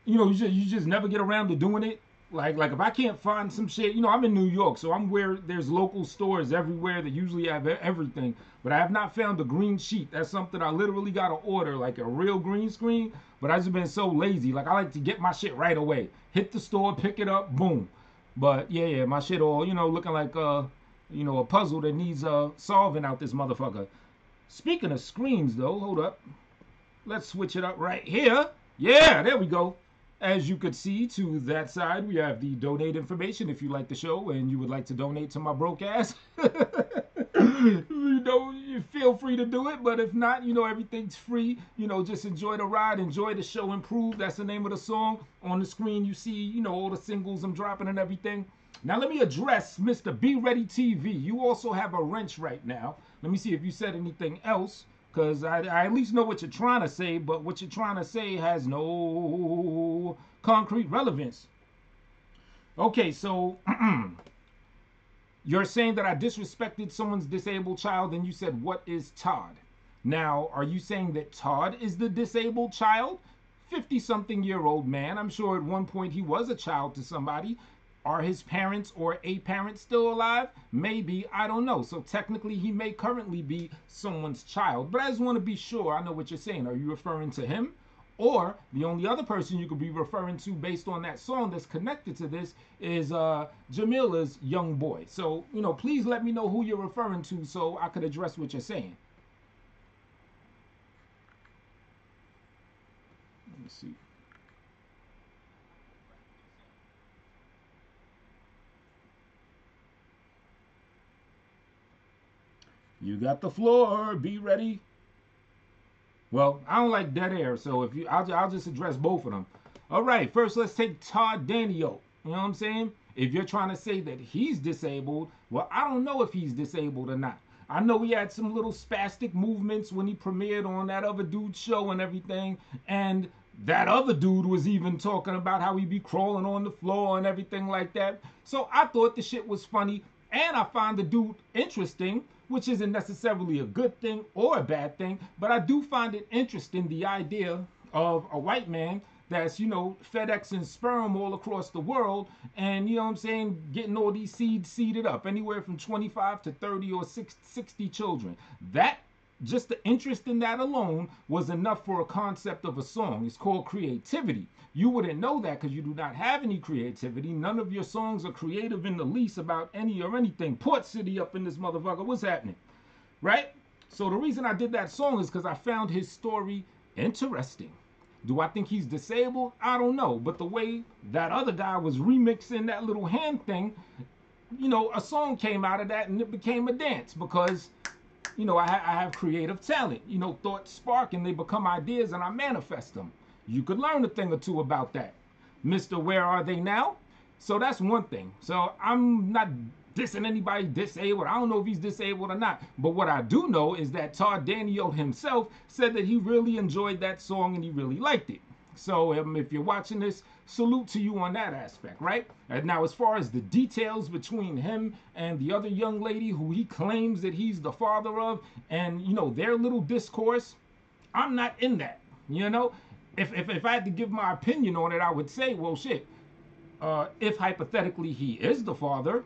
you know, you just never get around to doing it? Like if I can't find some shit, you know, I'm in New York, so I'm where there's local stores everywhere that usually have everything, but I have not found a green sheet. That's something I literally got to order, like a real green screen, but I've just been so lazy. Like, I like to get my shit right away. Hit the store, pick it up, boom. But yeah, my shit all, you know, looking like, you know, a puzzle that needs solving out this motherfucker. Speaking of screens, though, hold up. Let's switch it up right here. Yeah, there we go. As you could see, to that side, we have the donate information if you like the show and you would like to donate to my broke ass. You know, you feel free to do it, but if not, you know, everything's free. You know, just enjoy the ride, enjoy the show, improve. That's the name of the song. On the screen, you see, you know, all the singles I'm dropping and everything. Now, let me address Mr. Be Ready TV. You also have a wrench right now. Let me see if you said anything else, because I at least know what you're trying to say, but what you're trying to say has no concrete relevance. Okay, so you're saying that I disrespected someone's disabled child, and you said, what is Todd? Now, are you saying that Todd is the disabled child? 50-something-year-old man. I'm sure at one point he was a child to somebody. Are his parents or a parent still alive? Maybe, I don't know. So technically he may currently be someone's child, but I just want to be sure I know what you're saying. Are you referring to him? Or the only other person you could be referring to based on that song that's connected to this is Jamila's young boy. So, you know, please let me know who you're referring to so I could address what you're saying. Let me see. You got the floor. Be ready. Well, I don't like dead air, so if you, I'll just address both of them. All right, first let's take Todd Daniel. You know what I'm saying? If you're trying to say that he's disabled, well, I don't know if he's disabled or not. I know he had some little spastic movements when he premiered on that other dude's show and everything, and that other dude was even talking about how he'd be crawling on the floor and everything like that. So I thought the shit was funny, and I find the dude interesting, which isn't necessarily a good thing or a bad thing, but I do find it interesting, the idea of a white man that's, you know, FedExing sperm all across the world and, you know what I'm saying, getting all these seeds seeded up, anywhere from 25 to 30 or 60 children. That, just the interest in that alone was enough for a concept of a song. It's called creativity. You wouldn't know that because you do not have any creativity. None of your songs are creative in the least about any or anything. Port City up in this motherfucker. What's happening? Right? So the reason I did that song is because I found his story interesting. Do I think he's disabled? I don't know. But the way that other guy was remixing that little hand thing, you know, a song came out of that and it became a dance because, you know, I have creative talent. You know, thoughts spark and they become ideas and I manifest them. You could learn a thing or two about that. Mr. Where Are They Now? So that's one thing. So I'm not dissing anybody disabled. I don't know if he's disabled or not. But what I do know is that Todd Daniel himself said that he really enjoyed that song and he really liked it. So if you're watching this, salute to you on that aspect, right? And now, as far as the details between him and the other young lady who he claims that he's the father of, and, you know, their little discourse, I'm not in that, you know? If I had to give my opinion on it, I would say, well, shit, if hypothetically he is the father,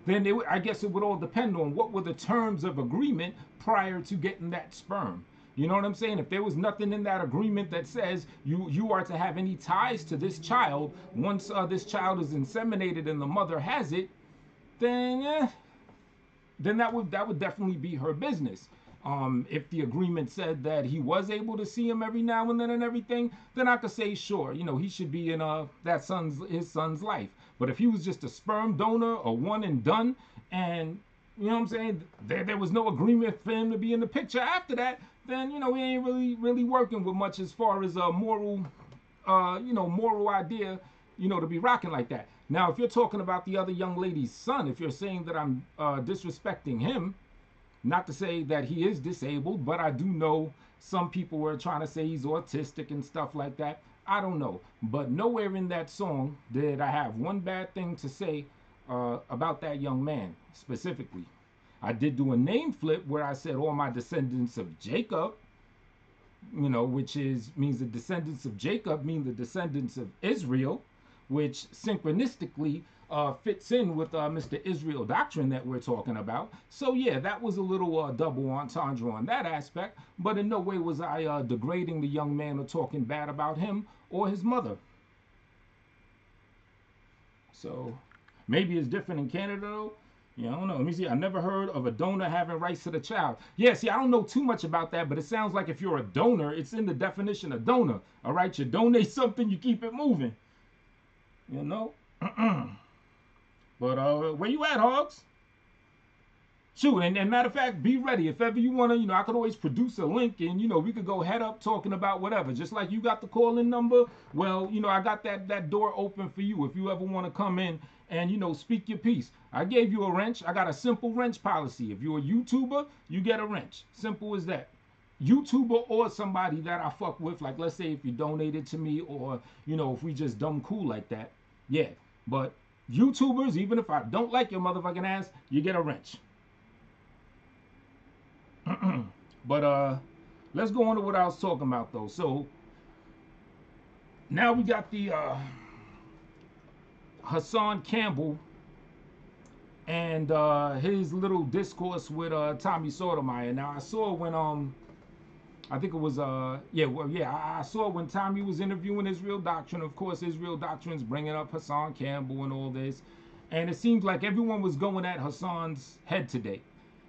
then I guess it would all depend on what were the terms of agreement prior to getting that sperm. You know what I'm saying? If there was nothing in that agreement that says you are to have any ties to this child once this child is inseminated and the mother has it, then that would definitely be her business. If the agreement said that he was able to see him every now and then and everything, then I could say, sure, you know, he should be in his son's life. But if he was just a sperm donor, a one and done, and you know what I'm saying, there was no agreement for him to be in the picture after that, then, you know, he ain't really working with much as far as a moral idea, you know, to be rocking like that. Now, if you're talking about the other young lady's son, if you're saying that I'm disrespecting him, not to say that he is disabled, but I do know some people were trying to say he's autistic and stuff like that. I don't know. But nowhere in that song did I have one bad thing to say about that young man specifically. I did do a name flip where I said all my descendants of Jacob, you know, which means the descendants of Jacob mean the descendants of Israel, which synchronistically fits in with Mr. Israel Doctrine that we're talking about. So yeah, that was a little double entendre on that aspect, but in no way was I degrading the young man or talking bad about him or his mother. So maybe it's different in Canada though. Yeah, I don't know. Let me see. I never heard of a donor having rights to the child. Yeah, see, I don't know too much about that, but it sounds like if you're a donor, it's in the definition of donor. All right, you donate something, you keep it moving. You know? But where you at, Hogs? Shoot, and matter of fact, be ready. If ever you want to, you know, I could always produce a link and, you know, we could go head up talking about whatever. Just like you got the call-in number, well, you know, I got that door open for you if you ever want to come in and, you know, speak your piece. I gave you a wrench. I got a simple wrench policy. If you're a YouTuber, you get a wrench. Simple as that. YouTuber or somebody that I fuck with, like let's say if you donated to me or, you know, if we just dumb cool like that. Yeah, but YouTubers, even if I don't like your motherfucking ass, you get a wrench. But let's go on to what I was talking about though. So now we got the Hassan Campbell and his little discourse with Tommy Sotomayor. Now I saw when I think it was I saw when Tommy was interviewing Israel Doctrine. Of course, Israel Doctrine's bringing up Hassan Campbell and all this, and it seems like everyone was going at Hassan's head today.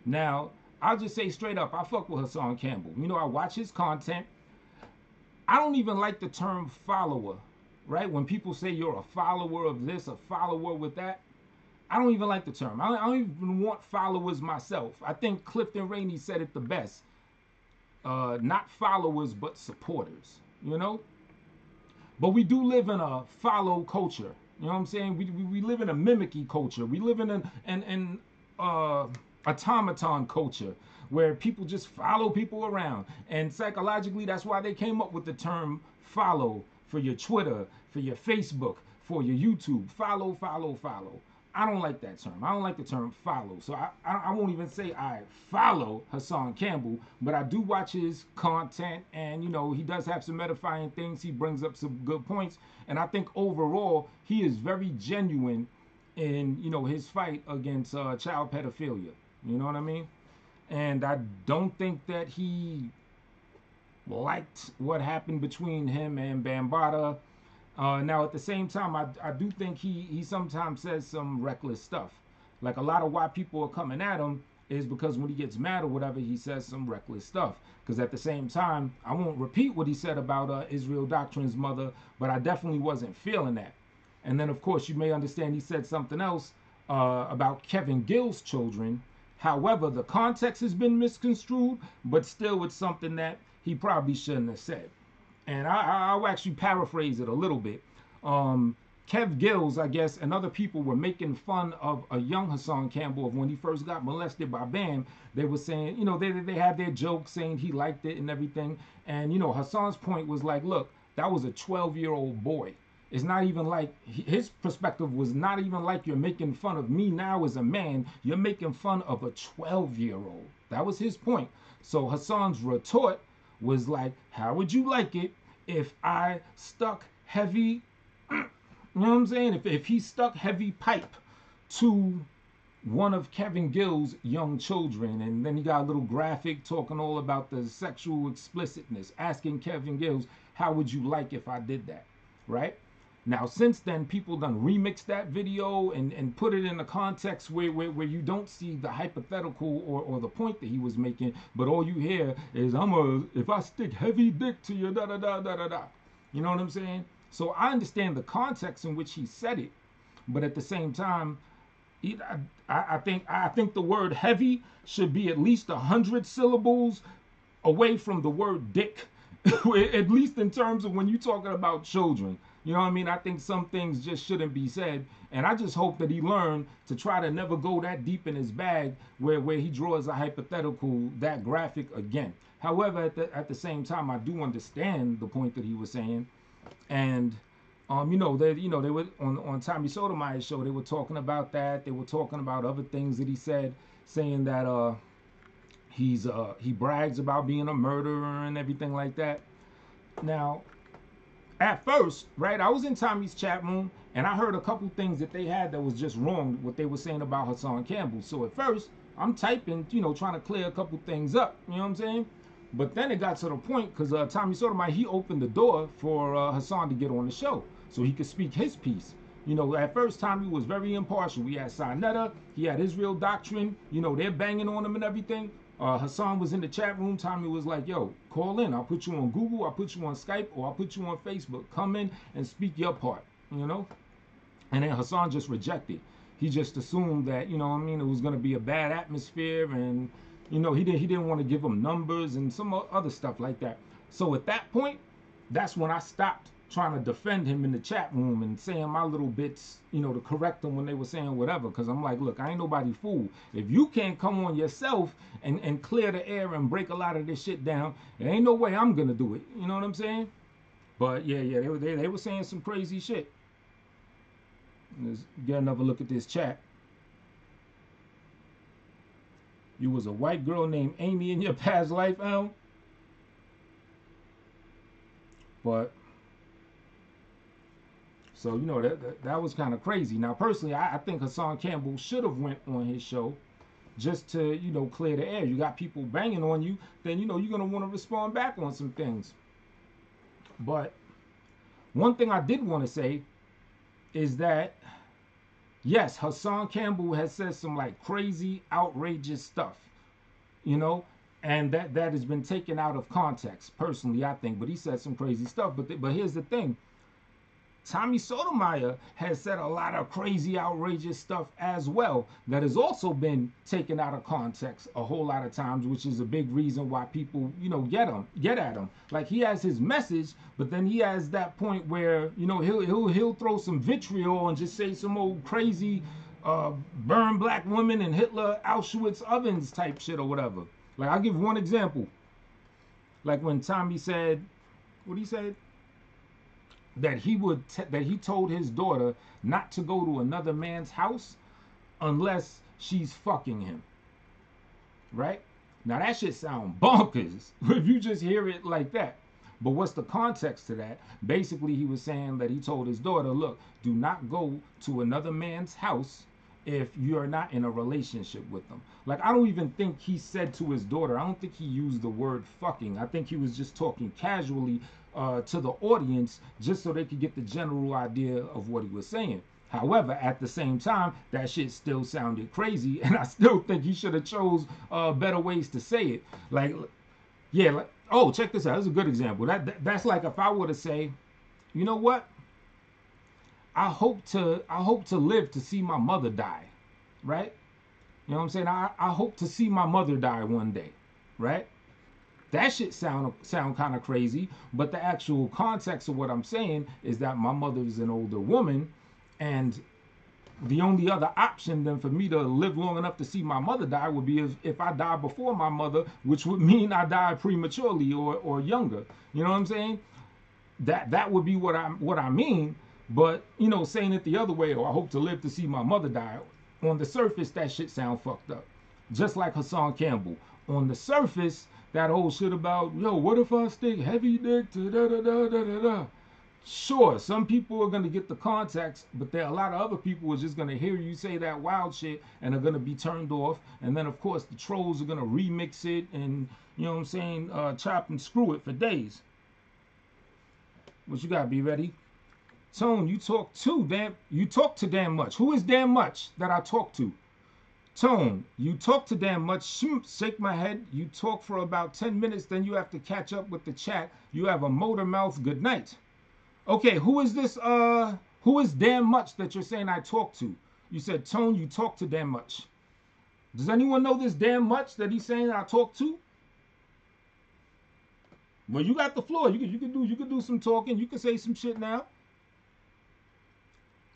Now I'll just say straight up, I fuck with Hassan Campbell. You know, I watch his content. I don't even like the term follower, right? When people say you're a follower of this, a follower with that, I don't even like the term. I don't even want followers myself. I think Clifton Rainey said it the best. Not followers, but supporters, you know? But we do live in a follow culture. You know what I'm saying? We live in a mimicky culture. We live in an automaton culture where people just follow people around. And psychologically, that's why they came up with the term follow for your Twitter, for your Facebook, for your YouTube. Follow, follow, follow. I don't like that term. I don't like the term follow. So I won't even say I follow Hassan Campbell, but I do watch his content, and you know, he does have some edifying things. He brings up some good points, and I think overall he is very genuine in, you know, his fight against child pedophilia. You know what I mean? And I don't think that he liked what happened between him and Bambaataa. Now, at the same time, I do think he sometimes says some reckless stuff. Like a lot of why people are coming at him is because when he gets mad or whatever, he says some reckless stuff. Because at the same time, I won't repeat what he said about Israel Doctrine's mother, but I definitely wasn't feeling that. And then, of course, you may understand he said something else about Kevin Gill's children. However, the context has been misconstrued, but still it's something that he probably shouldn't have said. And I'll actually paraphrase it a little bit. Kev Gills, I guess, and other people were making fun of a young Hassan Campbell of when he first got molested by Bam. They were saying, you know, they had their joke saying he liked it and everything. And, you know, Hassan's point was like, look, that was a 12-year-old boy. It's not even like, his perspective was not even like you're making fun of me now as a man. You're making fun of a 12-year-old. That was his point. So Hassan's retort was like, how would you like it if I stuck heavy, you know what I'm saying? If he stuck heavy pipe to one of Kevin Gill's young children, and then he got a little graphic talking all about the sexual explicitness, asking Kevin Gills, how would you like if I did that, right? Now, since then, people done remixed that video and put it in a context where you don't see the hypothetical or the point that he was making, but all you hear is, if I stick heavy dick to you, da-da-da-da-da-da. You know what I'm saying? So I understand the context in which he said it, but at the same time, I think the word heavy should be at least 100 syllables away from the word dick, at least in terms of when you're talking about children. You know what I mean? I think some things just shouldn't be said, and I just hope that he learned to try to never go that deep in his bag where he draws a hypothetical that graphic again. However, at the same time, I do understand the point that he was saying, and they were on Tommy Sotomayor's show. They were talking about that. They were talking about other things that he said, saying that he brags about being a murderer and everything like that. Now, at first, right, I was in Tommy's chat room and I heard a couple things that they had that was just wrong, what they were saying about Hassan Campbell. So at first, I'm typing, trying to clear a couple things up, you know what I'm saying? But then it got to the point, because Tommy Sotomayor, he opened the door for Hassan to get on the show so he could speak his piece. At first, Tommy was very impartial. We had Sinetta, he had Israel Doctrine, they're banging on him and everything. Hassan was in the chat room. Tommy was like, yo, call in. I'll put you on Google, I'll put you on Skype, or I'll put you on Facebook. Come in and speak your part, And then Hassan just rejected. He just assumed that, it was going to be a bad atmosphere, and, he didn't want to give him numbers and some other stuff like that. So at that point, that's when I stopped trying to defend him in the chat room and saying my little bits, to correct them when they were saying whatever. Because I'm like, look, I ain't nobody fool. If you can't come on yourself and clear the air and break a lot of this shit down, there ain't no way I'm going to do it. You know what I'm saying? But yeah, they were saying some crazy shit. Let's get another look at this chat. You was a white girl named Amy in your past life, Al? But so, that was kind of crazy. Now, personally, I think Hassan Campbell should have went on his show just to, clear the air. You got people banging on you, then, you're going to want to respond back on some things. But one thing I did want to say is that, yes, Hassan Campbell has said some, like, crazy, outrageous stuff, and that has been taken out of context, personally, I think. But he said some crazy stuff. But here's the thing. Tommy Sotomayor has said a lot of crazy, outrageous stuff as well that has also been taken out of context a whole lot of times, which is a big reason why people, get at him. Like, he has his message, but then he has that point where, he'll throw some vitriol and just say some old crazy burn black women and Hitler Auschwitz ovens type shit or whatever. Like, I'll give one example. Like when Tommy said, what he said? That he told his daughter not to go to another man's house unless she's fucking him. Right? Now that shit sound bonkers if you just hear it like that. But what's the context to that? Basically, he was saying that he told his daughter, look, do not go to another man's house if you're not in a relationship with them. Like, I don't even think he said to his daughter, I don't think he used the word fucking. I think he was just talking casually to the audience just so they could get the general idea of what he was saying. However, at the same time, that shit still sounded crazy, and I still think he should have chose better ways to say it. Like, yeah, like, oh, check this out. This is a good example. That's like if I were to say, you know what? I hope to live to see my mother die. right? You know what I'm saying? I hope to see my mother die one day, right? That shit sound kind of crazy, but the actual context of what I'm saying is that my mother is an older woman, and the only other option then for me to live long enough to see my mother die would be if I die before my mother, which would mean I die prematurely or younger. You know what I'm saying? That would be what I mean. But you know, saying it the other way, or I hope to live to see my mother die, on the surface that shit sound fucked up. Just like Hassan Campbell. On the surface, that whole shit about, yo, what if I stick heavy dick to da da da da da da. Sure, some people are gonna get the context, but there are a lot of other people who are just gonna hear you say that wild shit and are gonna be turned off. And then of course the trolls are gonna remix it and, you know what I'm saying, chop and screw it for days. But you gotta be ready. Tone, you talk too damn much. Who is damn much that I talk to? Tone, you talk to damn much. Shake my head. You talk for about 10 minutes, then you have to catch up with the chat. You have a motor mouth. Good night. Okay, who is this? Who is damn much that you're saying I talk to? You said, Tone, you talk to damn much. Does anyone know this damn much that he's saying I talk to? Well, you got the floor. You can do some talking. You can say some shit now.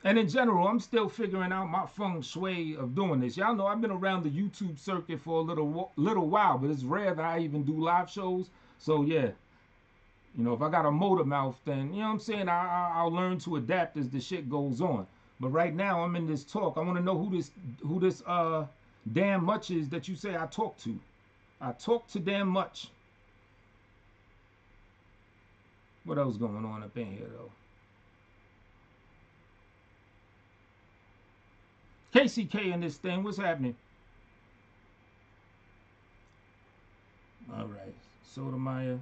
And in general, I'm still figuring out my feng shui of doing this. Y'all know I've been around the YouTube circuit for a little while, but it's rare that I even do live shows. So yeah, you know, if I got a motor mouth, then, you know what I'm saying, I'll learn to adapt as the shit goes on. But right now, I'm in this talk. I want to know who this damn much is that you say I talk to. I talk to damn much. What else going on up in here, though? KCK in this thing, what's happening? All right, Sotomayor.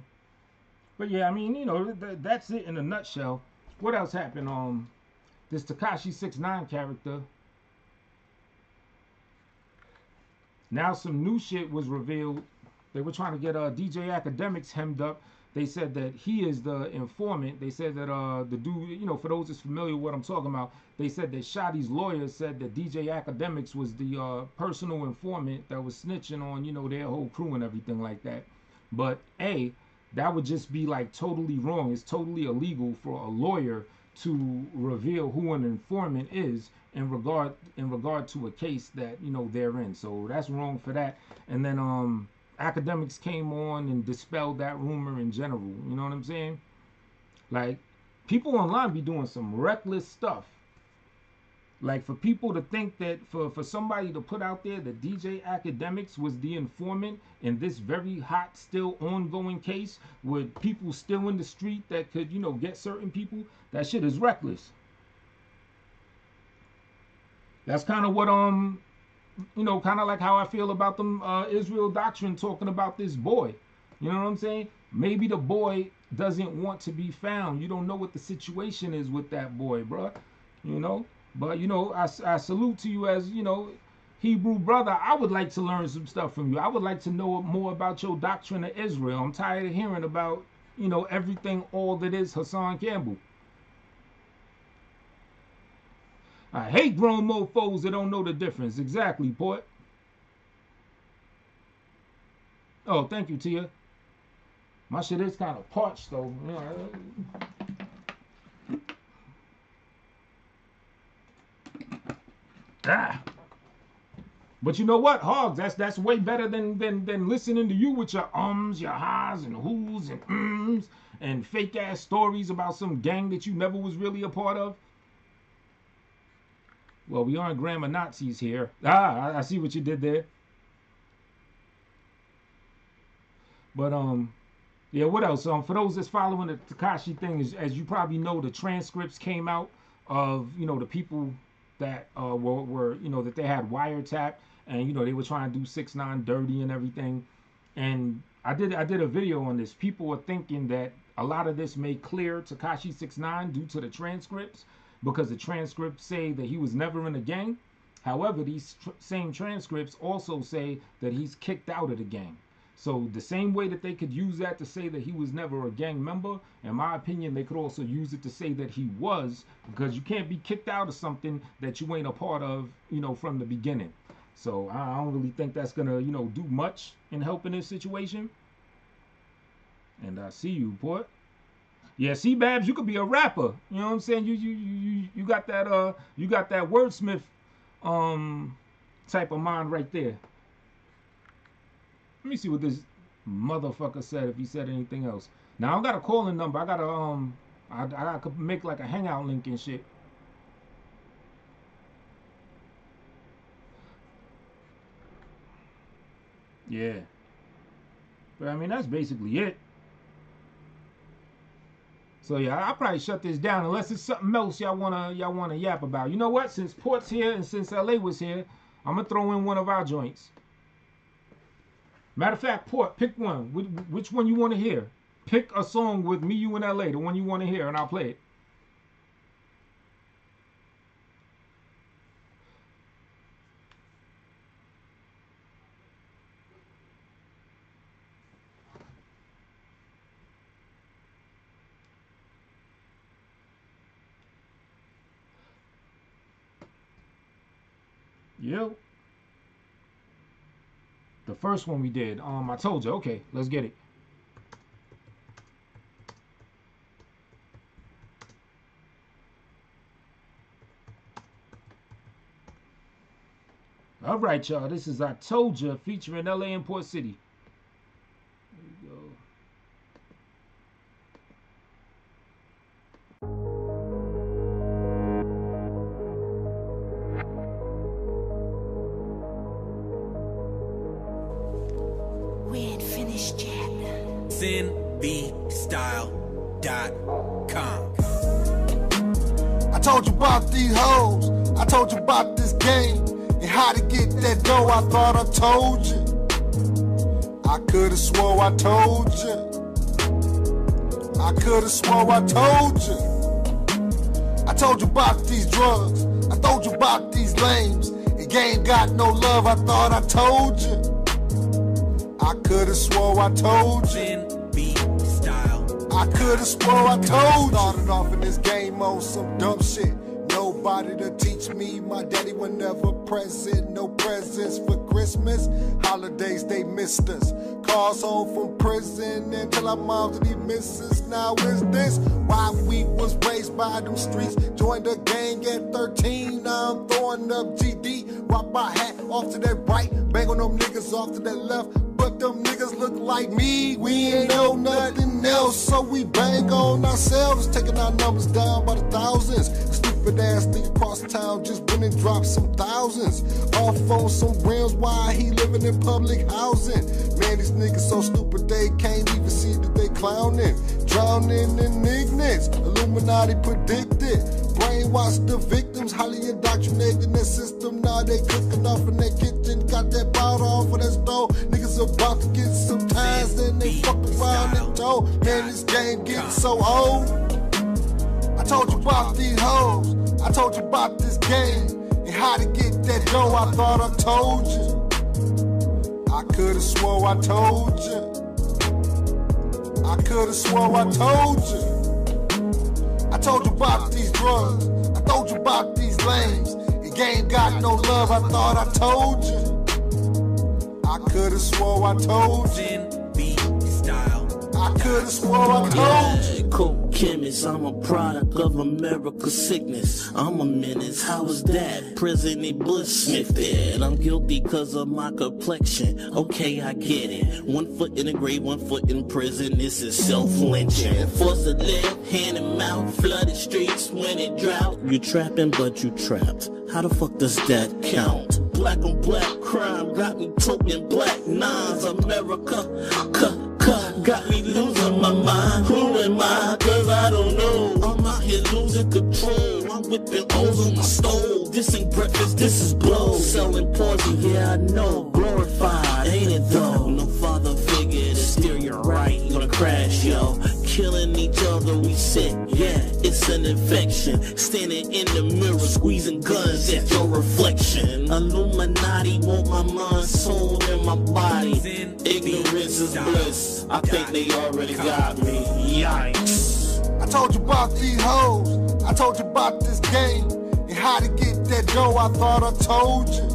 But yeah, I mean, you know, that's it in a nutshell. What else happened? This Tekashi 6ix9ine character. Now some new shit was revealed. They were trying to get DJ Academics hemmed up. They said that he is the informant. They said that the dude, you know, for those that's familiar with what I'm talking about, they said that Shotty's lawyer said that DJ Academics was the personal informant that was snitching on, you know, their whole crew and everything like that. But A, that would just be like totally wrong. It's totally illegal for a lawyer to reveal who an informant is in regard to a case that, you know, they're in. So that's wrong for that. And then Academics came on and dispelled that rumor in general. You know what I'm saying? Like, people online be doing some reckless stuff. Like, for people to think that, for somebody to put out there that DJ Academics was the informant in this very hot, still ongoing case with people still in the street that could, you know, get certain people, that shit is reckless. That's kind of what, you know, kind of like how I feel about them Israel Doctrine talking about this boy. You know what I'm saying? Maybe the boy doesn't want to be found. You don't know what the situation is with that boy, bruh. You know? But, you know, I salute to you as, you know, Hebrew brother. I would like to learn some stuff from you. I would like to know more about your doctrine of Israel. I'm tired of hearing about, you know, everything, all that is Hassan Campbell. I hate grown mofos that don't know the difference. Exactly, boy. Oh, thank you, Tia. My shit is kind of parched, though. You know, But you know what, Hogs? That's way better than listening to you with your ums, your ha's, and who's, and ums, and fake ass stories about some gang that you never was really a part of. Well, we aren't grammar Nazis here. I see what you did there. But yeah, what else? For those that's following the Tekashi thing, as you probably know, the transcripts came out of, you know, the people that were you know, that they had wiretapped, and, you know, they were trying to do 6ix9ine dirty and everything. And I did a video on this. People are thinking that a lot of this may clear Tekashi 6ix9ine due to the transcripts, because the transcripts say that he was never in a gang. However, these same transcripts also say that he's kicked out of the gang. So the same way that they could use that to say that he was never a gang member, in my opinion, they could also use it to say that he was, because you can't be kicked out of something that you ain't a part of, you know, from the beginning. So I don't really think that's gonna, you know, do much in helping this situation. And I see you, boy. Yeah, see, Babs, you could be a rapper. You know what I'm saying? You got that wordsmith type of mind right there. Let me see what this motherfucker said, if he said anything else. Now I got a calling number. I gotta I gotta make like a hangout link and shit. Yeah. But I mean, that's basically it. So yeah, I'll probably shut this down unless it's something else y'all wanna yap about. You know what? Since Port's here and since LA was here, I'm gonna throw in one of our joints. Matter of fact, Port, pick one. Which one you want to hear? Pick a song with me, you, and LA, the one you want to hear, and I'll play it. Yo. The first one we did, I told you. Okay, let's get it. All right, y'all. This is I Told Ya featuring LA and Port City. There we go. We ain't finished yet. ZenBstyle.com. I told you about these hoes, I told you about this game, and how to get that dough. I thought I told you. I could've swore I told you. I could've swore I told you. I told you about these drugs, I told you about these lames. The game got no love, I thought I told you. I could've swore I told you. I could've swore I told you. Started off in this game on some dumb shit. Nobody to teach me. My daddy was never present. No presents for Christmas. Holidays they missed us. Calls home from prison until our moms and he misses. Now is this why we was raised by them streets? Joined the gang at 13. Now I'm throwing up GD. Rock my hat off to that right. Bang on them niggas off to that left. But them niggas look like me. We ain't know nothing else. So we bang on ourselves. Taking our numbers down by the thousands. Stupid ass nigga across town just went and dropped some thousands. Off on some rims while he living in public housing. Man, these niggas so stupid they can't even see that they clowning. Drowning in ignorance. Illuminati predicted. Brainwash the victims, highly indoctrinated in their system. Now they cooking off in their kitchen. Got that powder off of that stove. Niggas about to get some ties and they fuck around and toe. Man, this game getting so old. I told you about these hoes. I told you about this game and how to get that dough. I thought I told you. I could've swore I told you. I could've swore I told you. I told you about these drugs. I told you about these lames. The game got no love. I thought I told you. I could've swore I told you. I could've swore I told you. Cold chemist, I'm a product of America's sickness. I'm a menace, how was that? President Bush sniffed it. I'm guilty cause of my complexion. Okay, I get it. 1 foot in the grave, 1 foot in prison. This is self-lynching. Forced to live, hand and mouth, flooded streets when it drought. You trapping, but you trapped. How the fuck does that count? Black on black crime got me toting black nines. America, got me losing my mind. Who am I? Cause I don't know. I'm out here losing control. I'm whipping O's on my stove. This ain't breakfast, this is blow. Selling poison, yeah I know. Glorified, ain't it though? No father figure to steer you right. You gonna crash, yo. Killing each other, we sick, yeah, it's an infection. Standing in the mirror, squeezing guns at your reflection. Illuminati want my mind, soul, and my body. Ignorance is bliss. I think they already got me. Yikes. I told you about these hoes. I told you about this game and how to get that dough. I thought I told you.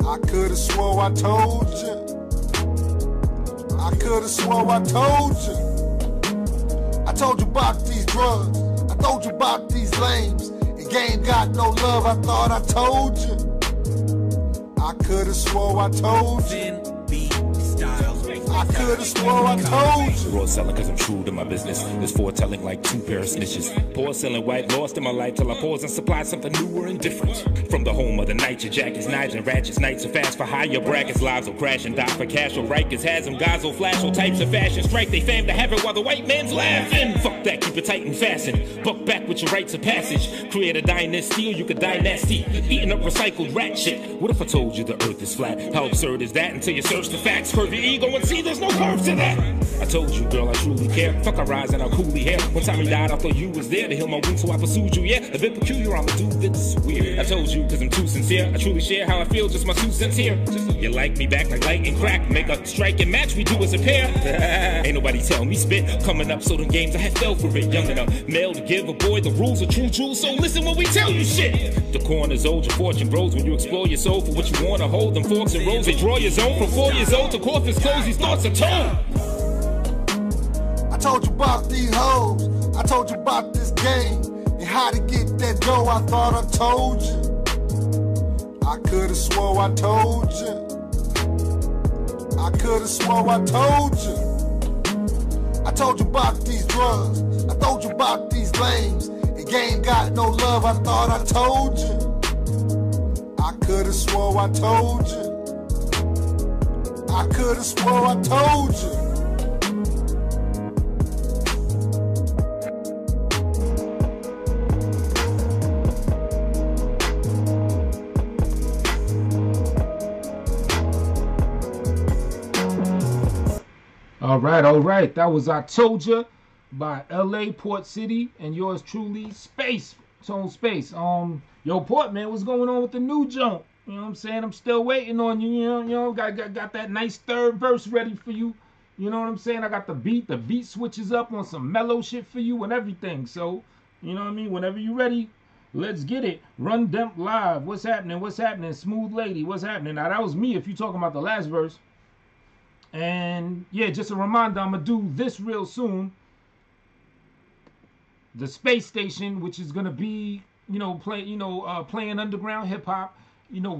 I could've swore I told you. I could've swore I told you. I told you about these drugs. I told you about these lames. The game got no love. I thought I told you. I could've swore I told you. I could've swore I told you. Raw selling cause I'm true to my business. It's foretelling like two pair of snitches. Poor selling white, lost in my life till I pause and supply something newer and different. From the home of the night, your jackets, knives, and ratchets. Nights are fast for higher brackets. Lives will crash and die for cash or Rikers. Has them guys will flash all types of fashion. Strike they fam to have it while the white man's laughing. Fuck that, keep it tight and fastened. Buck back with your rites of passage. Create a dynasty or you could dynasty. Eating up recycled rat shit. What if I told you the earth is flat? How absurd is that until you search the facts? Curve your ego and see there's no curve to that. I told you, girl, I truly care. Fuck our rise and our coolie hair. One time he died, I thought you was there to heal my wounds, so I pursued you, yeah. A bit peculiar, I'm a dude that's weird. I told you, cause I'm too sincere. I truly share how I feel, just my 2 cents here. You like me back like light and crack. Make a striking match, we do as a pair. Ain't nobody tell me spit. Coming up, so them games I have fell for it. Young enough, male to give a boy the rules of true jewels, so listen when we tell you shit. The corners old, your fortune grows when you explore your soul for what you wanna hold. Them forks and rolls, they draw your zone from 4 years old to coffins close. These thoughts are told. I told you about these hoes. I told you about this game and how to get that dough. I thought I told you. I could've swore I told you. I could've swore I told you. I told you about these drugs. I told you about these lames. The game got no love. I thought I told you. I could've swore I told you. I could've swore I told you. All right. That was I Told Ya by LA Port City and yours truly, Space. Tone Space. Yo, Port, man, what's going on with the new jump? You know what I'm saying? I'm still waiting on you. You know, got that nice third verse ready for you. You know what I'm saying? I got the beat switches up on some mellow shit for you and everything. So, you know what I mean? Whenever you ready, let's get it. Run Demp Live. What's happening? What's happening? Smooth Lady. What's happening? Now, that was me if you're talking about the last verse. And yeah, just a reminder, I'm gonna do this real soon. The Space Station, which is gonna be, playing underground hip hop,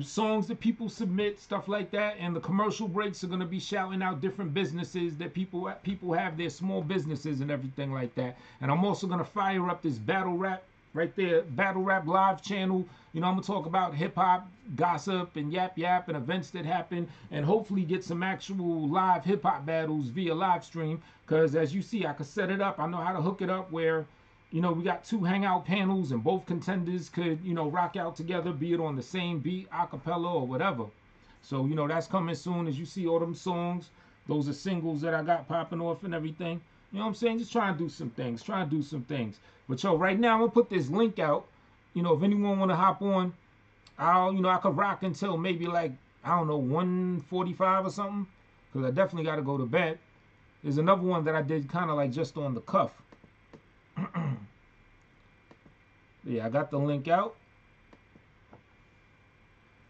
songs that people submit, stuff like that. And the commercial breaks are gonna be shouting out different businesses that people have, their small businesses and everything like that. And I'm also gonna fire up this battle rap right there, battle rap live channel. I'm gonna talk about hip hop, gossip, and yap and events that happen, and hopefully get some actual live hip hop battles via live stream. Cause as you see, I could set it up. I know how to hook it up where, we got 2 hangout panels and both contenders could, rock out together, be it on the same beat, a cappella or whatever. So, that's coming soon. As you see, all them songs, those are singles that I got popping off and everything. You know what I'm saying? Just try and do some things. But yo, right now I'm gonna put this link out. If anyone wanna hop on, I could rock until maybe like, I don't know, 1:45 or something. Cause I definitely gotta go to bed. There's another one that I did kind of like just on the cuff. Yeah, I got the link out.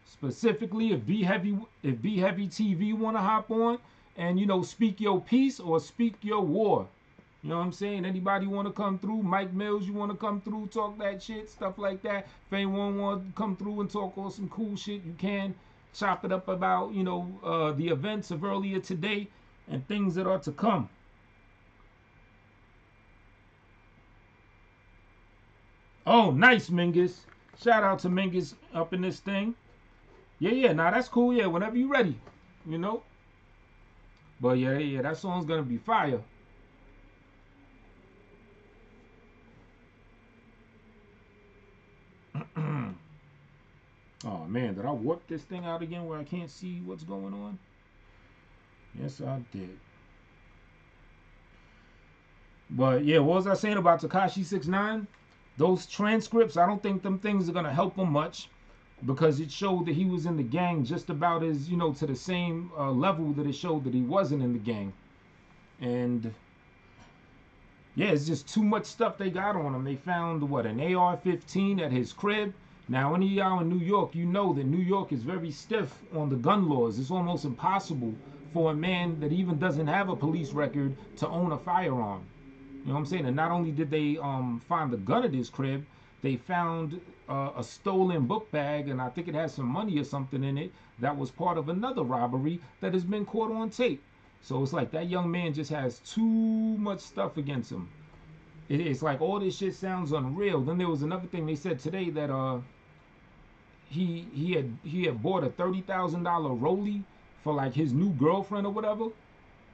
Specifically, if Be Heavy TV wanna hop on and speak your piece or speak your war. You know what I'm saying? Anybody want to come through? Mike Mills, you want to come through, talk that shit, stuff like that. If anyone want to come through and talk all some cool shit, you can. Chop it up about, the events of earlier today and things that are to come. Oh, nice, Mingus. Shout out to Mingus up in this thing. Yeah, nah, that's cool. Yeah, whenever you ready, But yeah, that song's going to be fire. Oh man, did I warp this thing out again where I can't see what's going on? Yes, I did. But yeah, what was I saying about Tekashi 6ix9ine? Those transcripts, I don't think them things are gonna help him much, because it showed that he was in the gang just about as, to the same level that it showed that he wasn't in the gang. And yeah, it's just too much stuff they got on him. They found, an AR-15 at his crib. Now, any of y'all in New York, you know that New York is very stiff on the gun laws. It's almost impossible for a man that even doesn't have a police record to own a firearm. You know what I'm saying? And not only did they find the gun at his crib, they found a stolen book bag, and I think it has some money or something in it that was part of another robbery that has been caught on tape. So it's like that young man just has too much stuff against him. It's like all this shit sounds unreal. Then there was another thing they said today that he had bought a $30,000 rollie for like his new girlfriend or whatever.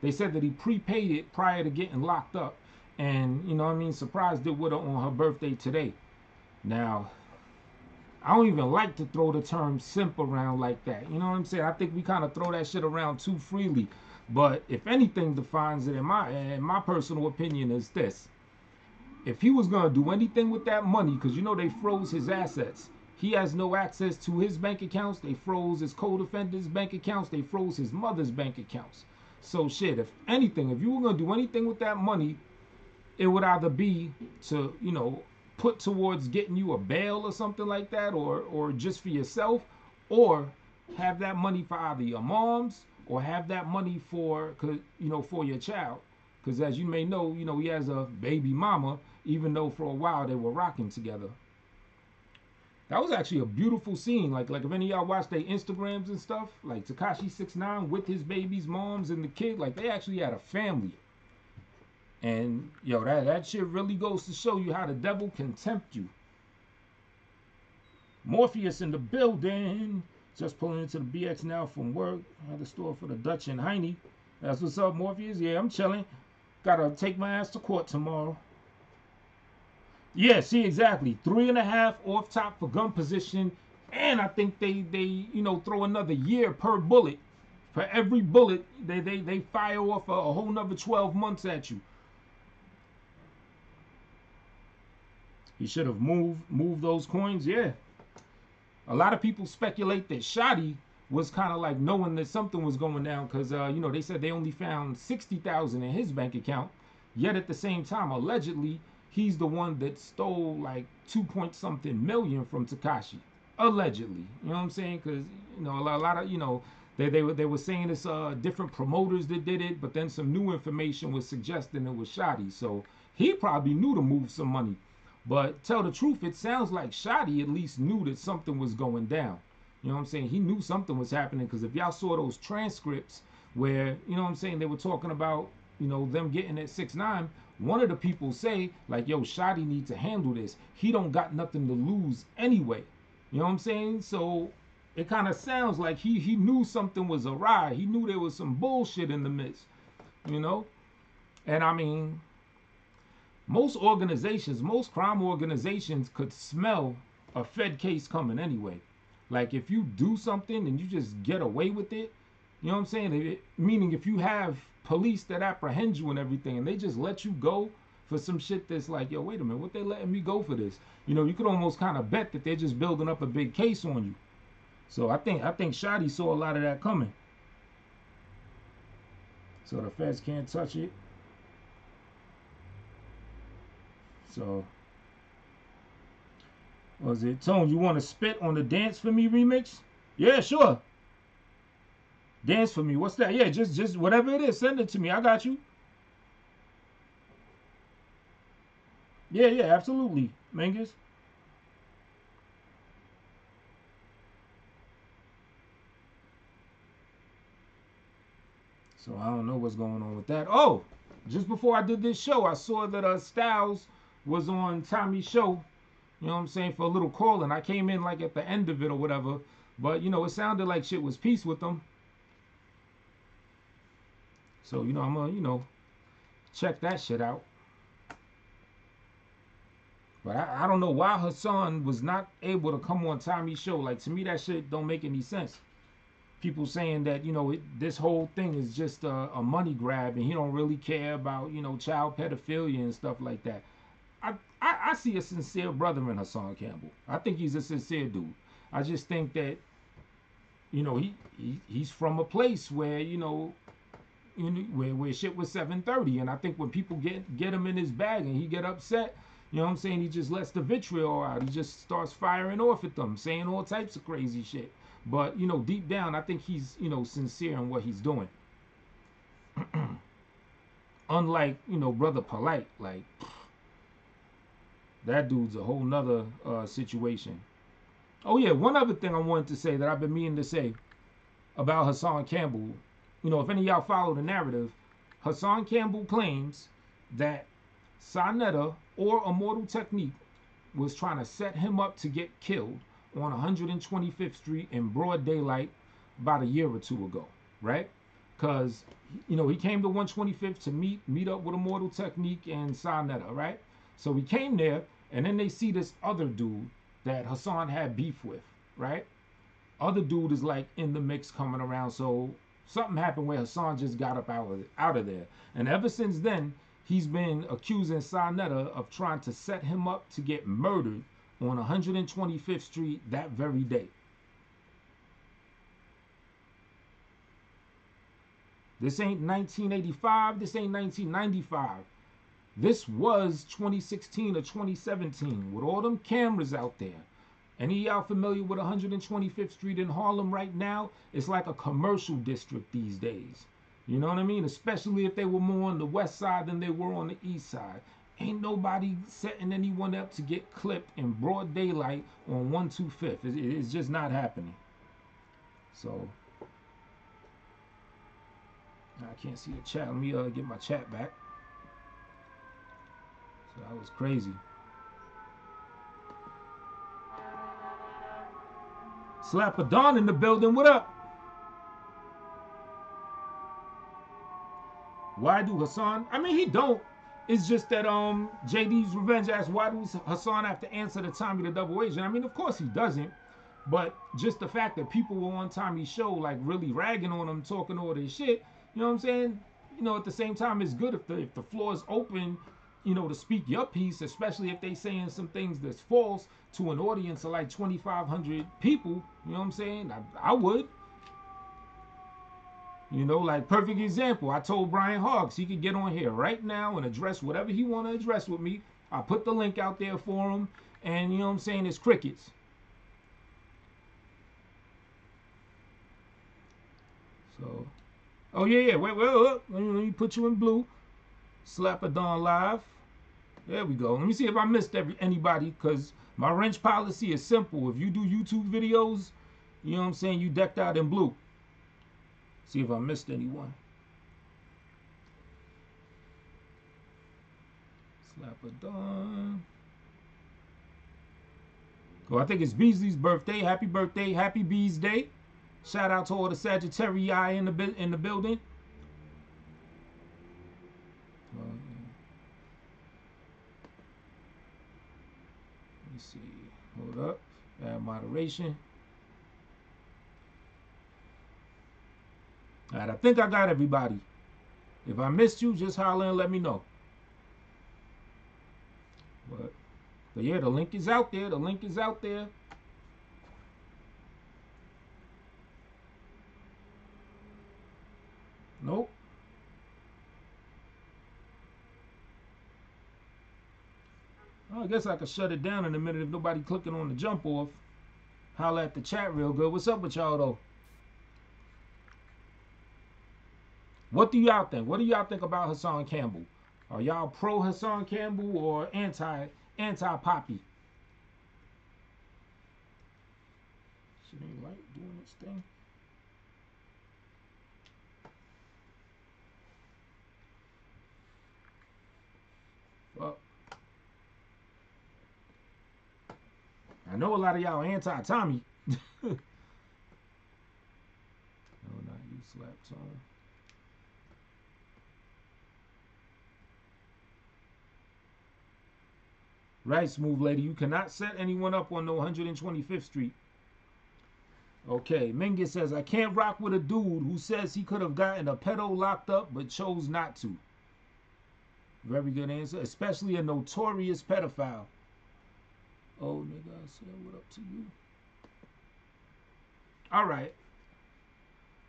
They said that he prepaid it prior to getting locked up, and you know what I mean, surprised it with her on her birthday today. Now, I don't even like to throw the term simp around like that. You know what I'm saying? I think we kind of throw that shit around too freely. But if anything defines it, in my personal opinion, is this: if he was gonna do anything with that money, because you know they froze his assets. He has no access to his bank accounts. They froze his co-defendant's bank accounts. They froze his mother's bank accounts. So shit, if anything, if you were gonna do anything with that money, it would either be to, you know, put towards getting you a bail or something like that, or just for yourself, or have that money for either your mom's or have that money for, you know, for your child. Because as you may know, you know, he has a baby mama, even though for a while they were rocking together. That was actually a beautiful scene. Like if any of y'all watch their Instagrams and stuff, like Tekashi 6ix9ine with his baby's moms and the kid, like they actually had a family. And yo, that shit really goes to show you how the devil can tempt you. Morpheus in the building. Just pulling into the BX now from work. I had the store for the Dutch and Heine. That's what's up, Morpheus. Yeah, I'm chilling. Gotta take my ass to court tomorrow. Yeah, see, exactly. 3.5 off top for gun position. And I think they you know, throw another year per bullet. For every bullet, they fire off a whole nother 12 months at you. He should have moved those coins, yeah. A lot of people speculate that Shotty was kind of like knowing that something was going down, because you know, they said they only found $60,000 in his bank account, yet at the same time, allegedly, he's the one that stole like 2-point-something million from Tekashi, allegedly. You know what I'm saying? Because you know, a lot of, you know, they were saying it's different promoters that did it, but then some new information was suggesting it was Shotty. So he probably knew to move some money. But tell the truth, it sounds like Shotty at least knew that something was going down. You know what I'm saying? He knew something was happening, because if y'all saw those transcripts where, you know what I'm saying, they were talking about, you know, them getting at 6ix9ine, one of the people say, like, yo, Shotty needs to handle this. He don't got nothing to lose anyway. You know what I'm saying? So it kind of sounds like he knew something was awry. He knew there was some bullshit in the midst, you know? And I mean, most organizations, most crime organizations could smell a Fed case coming anyway. Like if you do something and you just get away with it, you know what I'm saying? Meaning if you have police that apprehend you and everything and they just let you go for some shit that's like, yo, wait a minute, what they letting me go for this? You know, you could almost kind of bet that they're just building up a big case on you. So I think Shotty saw a lot of that coming. So the feds can't touch it. So, was it Tone? You want to spit on the Dance For Me remix? Yeah, sure. Dance For Me. What's that? Yeah, just whatever it is, send it to me. I got you. Yeah, absolutely, Mangus. So I don't know what's going on with that. Oh, just before I did this show, I saw that Styles was on Tommy's show, you know what I'm saying, for a little call, and I came in like at the end of it or whatever, but you know, it sounded like shit was peace with them. So, you know, I'm gonna, you know, check that shit out. But I don't know why Hassan was not able to come on Tommy's show. Like, to me, that shit don't make any sense. People saying that, you know, this whole thing is just a money grab and he don't really care about, you know, child pedophilia and stuff like that. I see a sincere brother in Hassan Campbell. I think he's a sincere dude. I just think that, you know, he's from a place where, you know, where shit was 730, and I think when people get him in his bag and he get upset, You know what I'm saying? He just lets the vitriol out. He just starts firing off at them, saying all types of crazy shit. But, you know, deep down, I think he's, you know, sincere in what he's doing. Unlike, you know, Brother Polite, like, that dude's a whole nother situation. Oh, yeah, one other thing I wanted to say that I've been meaning to say about Hassan Campbell. You know, if any of y'all follow the narrative, Hassan Campbell claims that Sonetta or Immortal Technique was trying to set him up to get killed on 125th Street in broad daylight about a year or two ago, right? Because, you know, he came to 125th to meet up with Immortal Technique and Sonetta, right? So he came there, and then they see this other dude that Hassan had beef with, right? Other dude is like in the mix coming around, so something happened where Hassan just got up out of there. And ever since then, he's been accusing Sonetta of trying to set him up to get murdered on 125th Street that very day. This ain't 1985, this ain't 1995. This was 2016 or 2017 with all them cameras out there. Any of y'all familiar with 125th Street in Harlem right now? It's like a commercial district these days. You know what I mean? Especially if they were more on the west side than they were on the east side. Ain't nobody setting anyone up to get clipped in broad daylight on 125th. It's just not happening. So, I can't see the chat. Let me get my chat back. So that was crazy. Slap a Dawn in the building. What up? Why do Hassan? I mean, he don't. It's just that JD's Revenge asked, why does Hassan have to answer the Tommy the Double Agent? I mean, of course he doesn't. But just the fact that people were on Tommy's show, like really ragging on him, talking all this shit, you know what I'm saying? You know, at the same time, it's good if the floor is open, you know, to speak your piece, especially if they saying some things that's false to an audience of like 2,500 people. You know what I'm saying? I would. You know, like perfect example. I told Brian Hoggs he could get on here right now and address whatever he want to address with me. I put the link out there for him, and you know what I'm saying? It's crickets. So, oh yeah. Wait. Let me put you in blue. Slap a Dawn live. There we go. Let me see if I missed anybody, because my wrench policy is simple. If you do YouTube videos, you know what I'm saying, you decked out in blue. See if I missed anyone. Slap a Dawn. Oh, I think it's Beasley's birthday. Happy birthday. Happy Bees Day. Shout out to all the Sagittarii in the building. Let me see. Hold up. Add moderation. All right, I think I got everybody. If I missed you, just holler and let me know. But yeah, the link is out there. The link is out there. Nope. Well, I guess I could shut it down in a minute if nobody clicking on the jump off. Holler at the chat real good. What's up with y'all though? What do y'all think? What do y'all think about Hassan Campbell? Are y'all pro Hassan Campbell or anti Poppy? Shit ain't like doing its thing. Well, I know a lot of y'all anti-Tommy. No, not you, Slap Tone. Right, Smooth Lady. You cannot set anyone up on no 125th Street. Okay, Mingus says, I can't rock with a dude who says he could have gotten a pedo locked up but chose not to. Very good answer. Especially a notorious pedophile. Oh, nigga, I said what up to you. All right.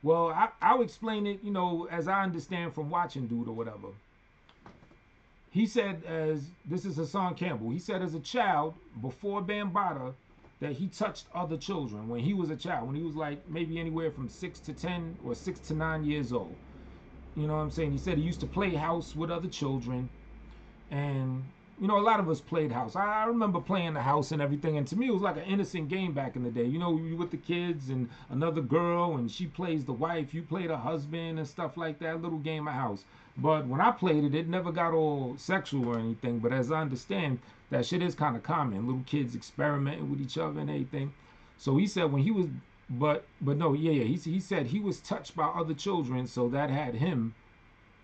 Well, I'll explain it, you know, as I understand from watching dude or whatever. he said, as this is Hassan Campbell, he said as a child, before Bambaataa, that he touched other children when he was a child, when he was like maybe anywhere from 6 to 10 or 6 to 9 years old. You know what I'm saying? He said he used to play house with other children. And, you know, a lot of us played house. I remember playing the house and everything. And to me, it was like an innocent game back in the day. You know, you with the kids and another girl, and she plays the wife. You play the husband and stuff like that. Little game of house. But when I played it, it never got all sexual or anything. But as I understand, that shit is kind of common. Little kids experimenting with each other and everything. So he said when he was, but no, yeah. He said he was touched by other children. So that had him.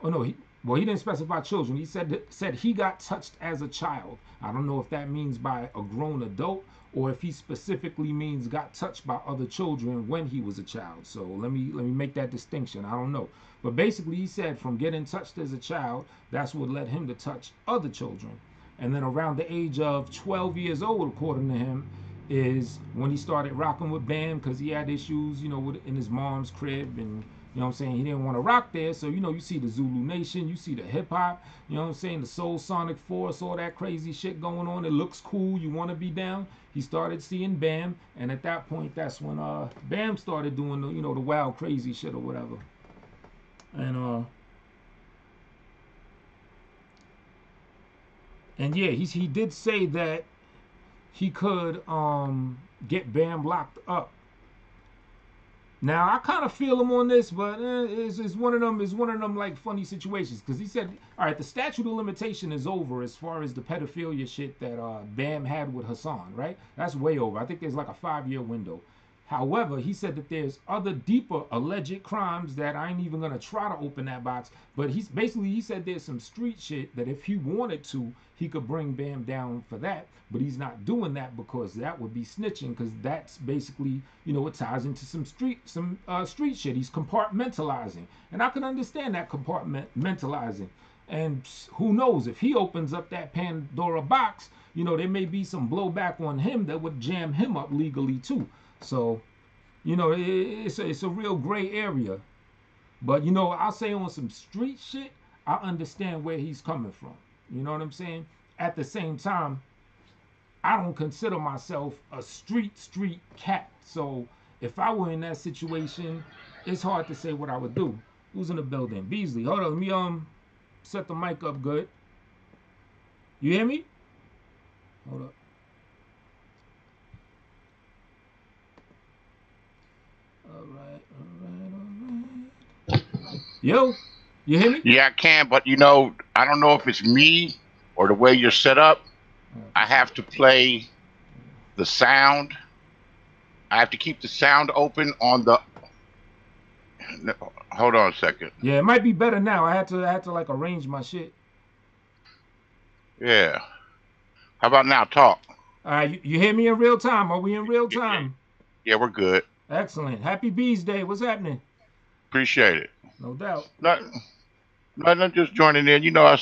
Oh no, well, he didn't specify children. He said he got touched as a child. I don't know if that means by a grown adult or if he specifically means got touched by other children when he was a child. So let me make that distinction. I don't know. But basically, he said from getting touched as a child, that's what led him to touch other children. And then around the age of 12 years old, according to him, is when he started rocking with Bam because he had issues, you know, in his mom's crib and. You know what I'm saying? He didn't want to rock there. So, you know, you see the Zulu Nation, you see the hip hop, you know what I'm saying? The Soul Sonic Force, all that crazy shit going on. It looks cool. You want to be down. He started seeing Bam. And at that point, that's when Bam started doing the, you know, the wild, crazy shit or whatever. And yeah, he did say that he could get Bam locked up. Now I kind of feel him on this, but it's one of them like funny situations because he said, all right, the statute of limitation is over as far as the pedophilia shit that Bam had with Hassan, right? That's way over. I think there's like a 5-year window. However, he said that there's other deeper alleged crimes that I ain't even gonna try to open that box. But he said there's some street shit that if he wanted to, he could bring Bam down for that. But he's not doing that because that would be snitching. Because that's basically, you know, it ties into some street shit. He's compartmentalizing, and I can understand that compartmentalizing. And who knows if he opens up that Pandora box, you know, there may be some blowback on him that would jam him up legally too. So, you know, it's a real gray area. But, you know, I'll say on some street shit, I understand where he's coming from. You know what I'm saying? At the same time, I don't consider myself a street cat. So if I were in that situation, it's hard to say what I would do. Who's in the building? Beasley. Hold on. Let me set the mic up good. You hear me? Hold up. All right. Yo, you hear me? Yeah, I can, but you know, I don't know if it's me or the way you're set up. I have to play the sound. I have to keep the sound open on the. Hold on a second. Yeah, it might be better now. I had to like arrange my shit. Yeah. How about now? Talk. All right, you hear me in real time? Are we in real time? Yeah, we're good. Excellent. Happy Bees Day. What's happening? Appreciate it. No doubt. Nothing, just joining in. You know, I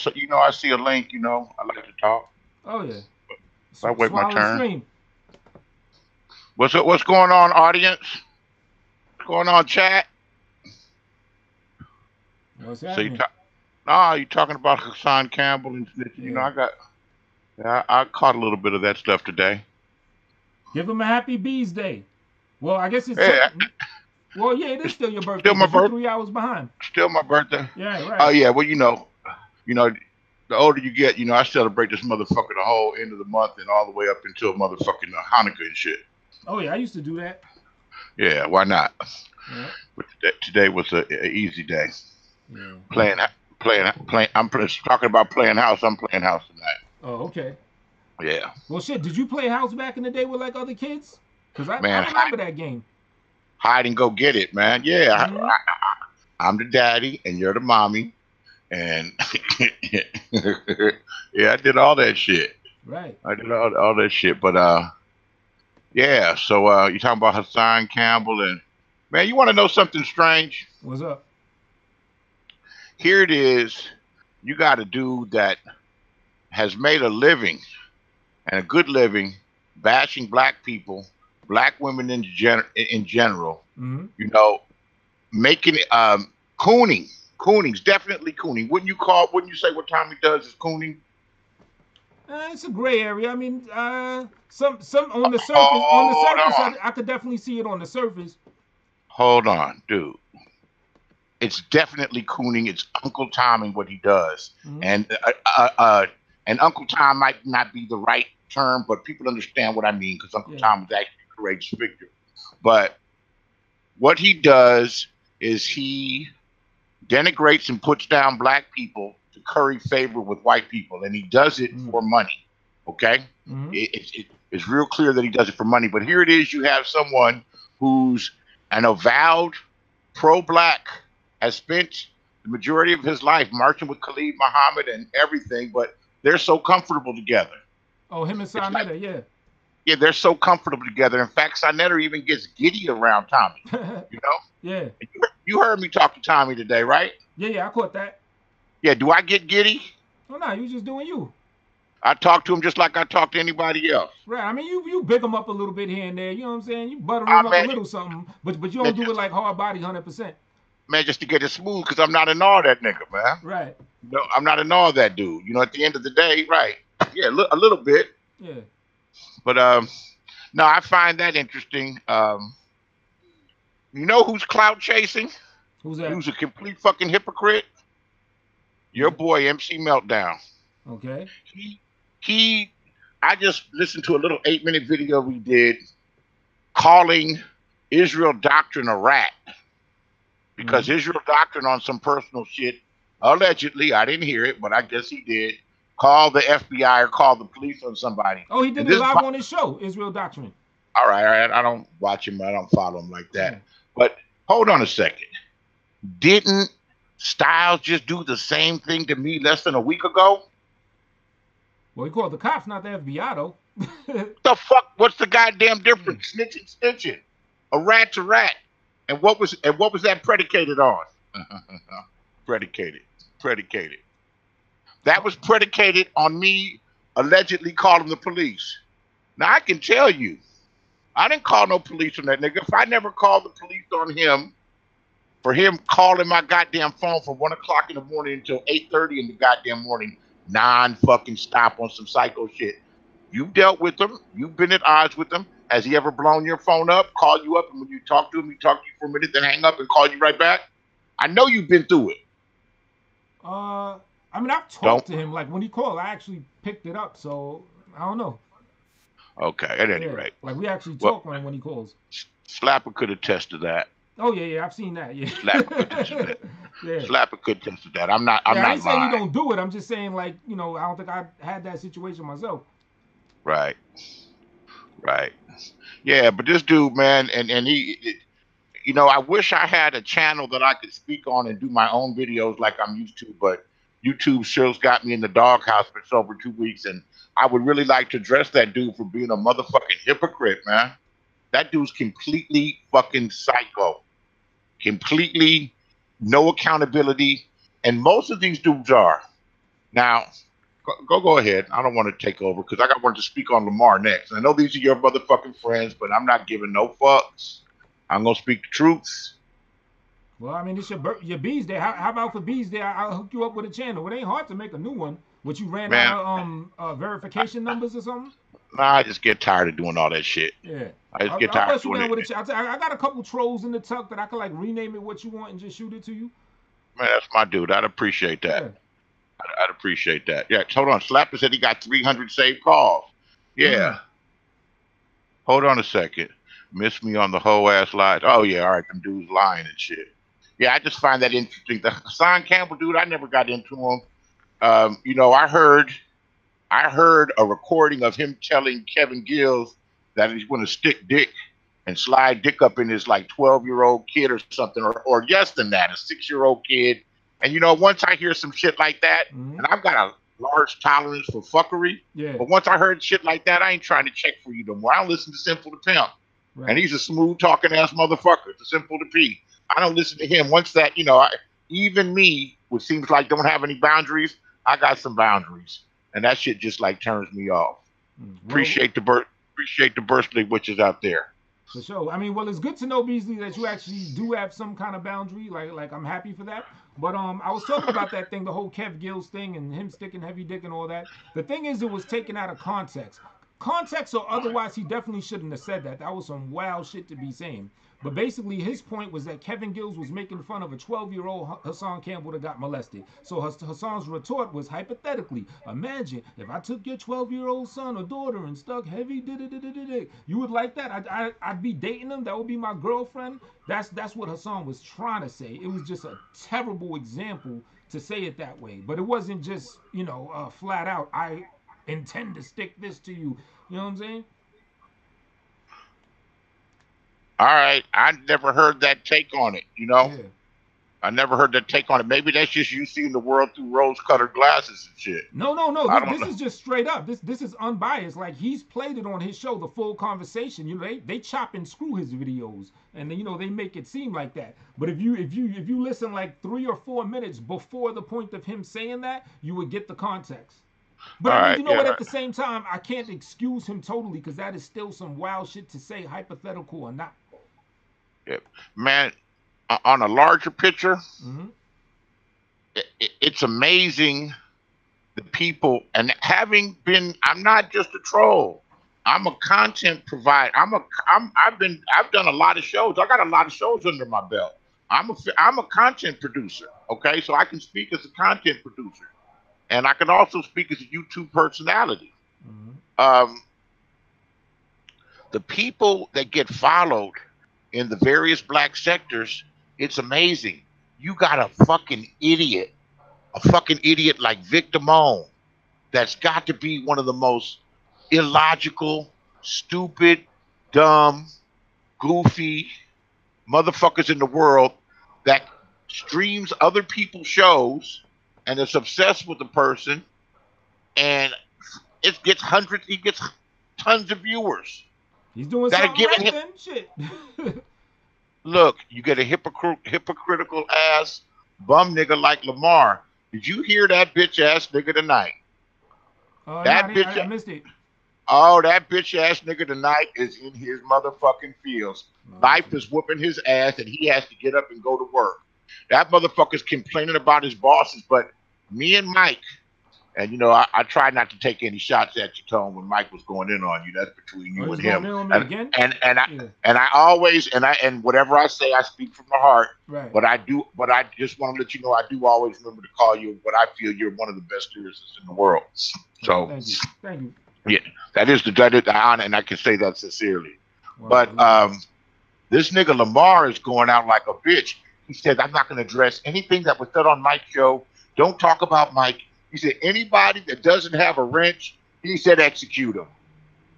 see a link. You know, I like to talk. Oh yeah. I wait my turn. Stream. What's going on, audience? What's going on, chat? What's happening? You talking about Hassan Campbell and snitching? Yeah. You know, I caught a little bit of that stuff today. Give him a happy Bees Day. Well, I guess it's. Well, yeah, it is still your birthday. Still my birthday. 3 hours behind. Still my birthday. Yeah, right. Oh yeah, well you know, the older you get, you know, I celebrate this motherfucker the whole end of the month and all the way up until motherfucking Hanukkah and shit. Oh yeah, I used to do that. Yeah, why not? Yeah. But today was an easy day. Yeah. Playing. I'm talking about playing house. I'm playing house tonight. Oh, okay. Yeah. Well, shit. Did you play house back in the day with like other kids? Because I remember that game. Hide and go get it, man. Yeah. Mm-hmm. I'm the daddy and you're the mommy, and yeah, I did all that shit. Right. I did all that shit, but yeah. So you talking about Hassan Campbell and man, you want to know something strange? What's up? Here it is. You got a dude that has made a living and a good living bashing black people, black women in general. Mm-hmm. You know, making cooning Cooning's definitely cooning. Wouldn't you say what Tommy does is cooning? It's a gray area. I mean, some on the surface, Hold on. I could definitely see it on the surface. Hold on, dude. It's definitely cooning. It's Uncle Tommy what he does, and Uncle Tom might not be the right term, but people understand what I mean because Uncle Tom is actually a courageous figure. But what he does is he denigrates and puts down black people to curry favor with white people, and he does it for money. Okay, it's real clear that he does it for money. But here it is: you have someone who's an avowed pro-black, has spent the majority of his life marching with Khalid Muhammad and everything, but they're so comfortable together. Oh, him and Sinetta, yeah. Yeah, they're so comfortable together. In fact, Sinetta even gets giddy around Tommy. You know? Yeah. You heard me talk to Tommy today, right? Yeah, I caught that. Yeah, do I get giddy? Oh, no, you just doing you. I talk to him just like I talk to anybody else. Right. I mean, you big him up a little bit here and there. You know what I'm saying? You butter him up a little something, but you don't do it like hard body 100%. Man, just to get it smooth, because I'm not in all that nigga, man. Right. No, I'm not in all that dude. You know, at the end of the day, right? Yeah, a little bit. Yeah. But no, I find that interesting. You know who's clout chasing? Who's that? Who's a complete fucking hypocrite? Your boy MC Meltdown. Okay. I just listened to a little 8-minute video we did calling Israel Doctrine a rat. Because Israel Doctrine on some personal shit, allegedly, I didn't hear it, but I guess he did, call the FBI or call the police on somebody. Oh, he did it live on his show, Israel Doctrine. All right. I don't watch him. I don't follow him like that. Yeah. But hold on a second. Didn't Styles just do the same thing to me less than a week ago? Well, he called the cops, not the FBI, though. The fuck? What's the goddamn difference? Snitching. A rat's a rat. And what was that predicated on? Predicated. That was predicated on me allegedly calling the police. Now I can tell you, I didn't call no police on that nigga. If I never called the police on him for him calling my goddamn phone from 1 o'clock in the morning until 8:30 in the goddamn morning, non-fucking stop on some psycho shit. You've dealt with him. You've been at odds with him. Has he ever blown your phone up, called you up, and when you talk to him, he talked to you for a minute, then hang up and call you right back? I know you've been through it. I mean, I've talked to him. Like, when he called, I actually picked it up, so I don't know. Okay, at any rate. Like, we actually talk when he calls. Slapper could attest to that. Oh, yeah, I've seen that, yeah. Slapper could attest to that. Yeah. Slapper could attest to that. I'm not I ain't saying you don't do it. I'm just saying, like, you know, I don't think I had that situation myself. Right. Yeah, but this dude, man, and he, you know, I wish I had a channel that I could speak on and do my own videos like I'm used to, but YouTube show's got me in the doghouse for over 2 weeks, and I would really like to address that dude for being a motherfucking hypocrite, man. That dude's completely fucking psycho. Completely no accountability, and most of these dudes are. Now, go ahead. I don't want to take over because I got one to speak on Lamar next. I know these are your motherfucking friends, but I'm not giving no fucks. I'm gonna speak the truths. Well, I mean, it's your Bees Day. How about for Bees Day? I'll hook you up with a channel. It ain't hard to make a new one. What, you ran out of verification numbers or something? Nah, I just get tired of doing all that shit. Yeah. I just get tired of doing it. I got a couple trolls in the tuck that I could like rename it what you want and just shoot it to you. Man, that's my dude. I'd appreciate that. Yeah. I'd appreciate that. Yeah, hold on. Slapper said he got 300 saved calls. Yeah. Hold on a second. Miss me on the whole ass lies. Oh, yeah, all right. Them dudes lying and shit. Yeah, I just find that interesting. The Hassan Campbell dude, I never got into him. You know, I heard a recording of him telling Kevin Gills that he's going to stick dick and slide dick up in his like 12-year-old kid or something, or less than that, a 6-year-old kid. And you know, once I hear some shit like that, and I've got a large tolerance for fuckery, but once I heard shit like that, I ain't trying to check for you no more. I don't listen to Simple to Pimp, and he's a smooth talking ass motherfucker. It's Simple to P. I don't listen to him. Once that, you know, even me, which seems like don't have any boundaries, I got some boundaries, and that shit just like turns me off. Appreciate the birthday witches out there. For sure. I mean, well, it's good to know, Beasley, that you actually do have some kind of boundary. Like I'm happy for that. But I was talking about that thing, the whole Kev Gills thing, and him sticking heavy dick and all that. The thing is, it was taken out of context. Context or otherwise, he definitely shouldn't have said that. That was some wild shit to be saying. But basically, his point was that Kevin Gills was making fun of a 12-year-old Hassan Campbell that got molested. So Hassan's retort was, hypothetically, imagine if I took your 12-year-old son or daughter and stuck heavy dick. You would like that? I'd be dating them. That would be my girlfriend. That's what Hassan was trying to say. It was just a terrible example to say it that way. But it wasn't just, flat out, I intend to stick this to you. You know what I'm saying? All right, I never heard that take on it. Yeah. I never heard that take on it. Maybe that's just you seeing the world through rose-colored glasses and shit. No. This is just straight up. This is unbiased. Like, he's played it on his show, The Full Conversation. They chop and screw his videos, and they make it seem like that. But if you listen like 3 or 4 minutes before the point of him saying that, you would get the context. But I mean, what? At the same time, I can't excuse him totally, because that is still some wild shit to say, hypothetical or not. Yeah. Man, on a larger picture, it's amazing the people, and I'm not just a troll. I'm a content provider. I've done a lot of shows. I got a lot of shows under my belt. I'm a content producer. Okay, so I can speak as a content producer, and I can also speak as a YouTube personality. The people that get followed in the various black sectors, it's amazing. You got a fucking idiot like Victor Moan, that's got to be one of the most illogical, stupid, dumb, goofy motherfuckers in the world, that streams other people's shows and is obsessed with the person, and he gets tons of viewers. He's doing something right then, shit. Look, you get a hypocritical ass bum nigga like Lamar. Did you hear that bitch ass nigga tonight? I missed it. Oh, that bitch ass nigga tonight is in his motherfucking fields. Life is whooping his ass, and he has to get up and go to work. That motherfucker's complaining about his bosses, but me and Mike, and I try not to take any shots at you, Tone, when Mike was going in on you. That's between you and him. And whatever I say, I speak from the heart. Right. But I just want to let you know, I do always remember to call you what I feel you're one of the best lyricists in the world. So thank you. Yeah, that is the honor, and I can say that sincerely. Wow. But this nigga Lamar is going out like a bitch. He said, I'm not going to address anything that was said on Mike's show. Don't talk about Mike. He said, anybody that doesn't have a wrench, he said, execute him.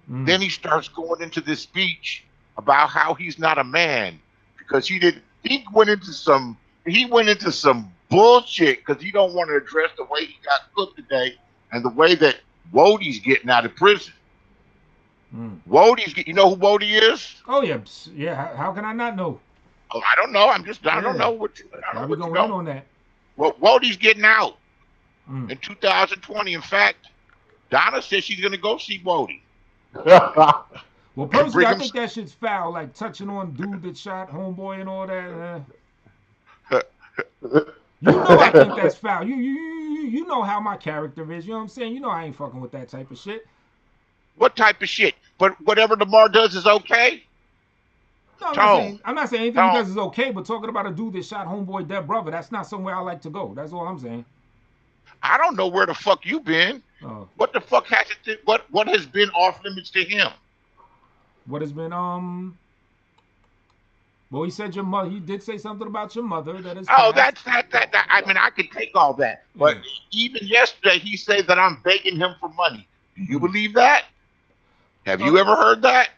Then he starts going into this speech about how he's not a man, because he went into some bullshit, because he don't want to address the way he got cooked today and the way that Wodie's getting out of prison. You know who Wodie is? Oh yeah. How can I not know? Oh, I don't know. I don't know what you know on that. Well, Wodie's getting out in 2020. In fact, Donna says she's going to go see Wodie. Well, personally, I think that shit's foul. Like touching on dude that shot homeboy and all that. I think that's foul. You know how my character is. You know what I'm saying? I ain't fucking with that type of shit. What type of shit? But whatever Lamar does is okay? No, I'm not saying anything he does is okay, but talking about a dude that shot homeboy dead brother, that's not somewhere I like to go. That's all I'm saying. I don't know where the fuck you been. What the fuck what has been off limits to him? What has been well, he said your mother. He did say something about your mother. That is. Oh, that's that. I mean, I could take all that, but even yesterday he said that I'm begging him for money. Do you believe that? Have you ever heard that?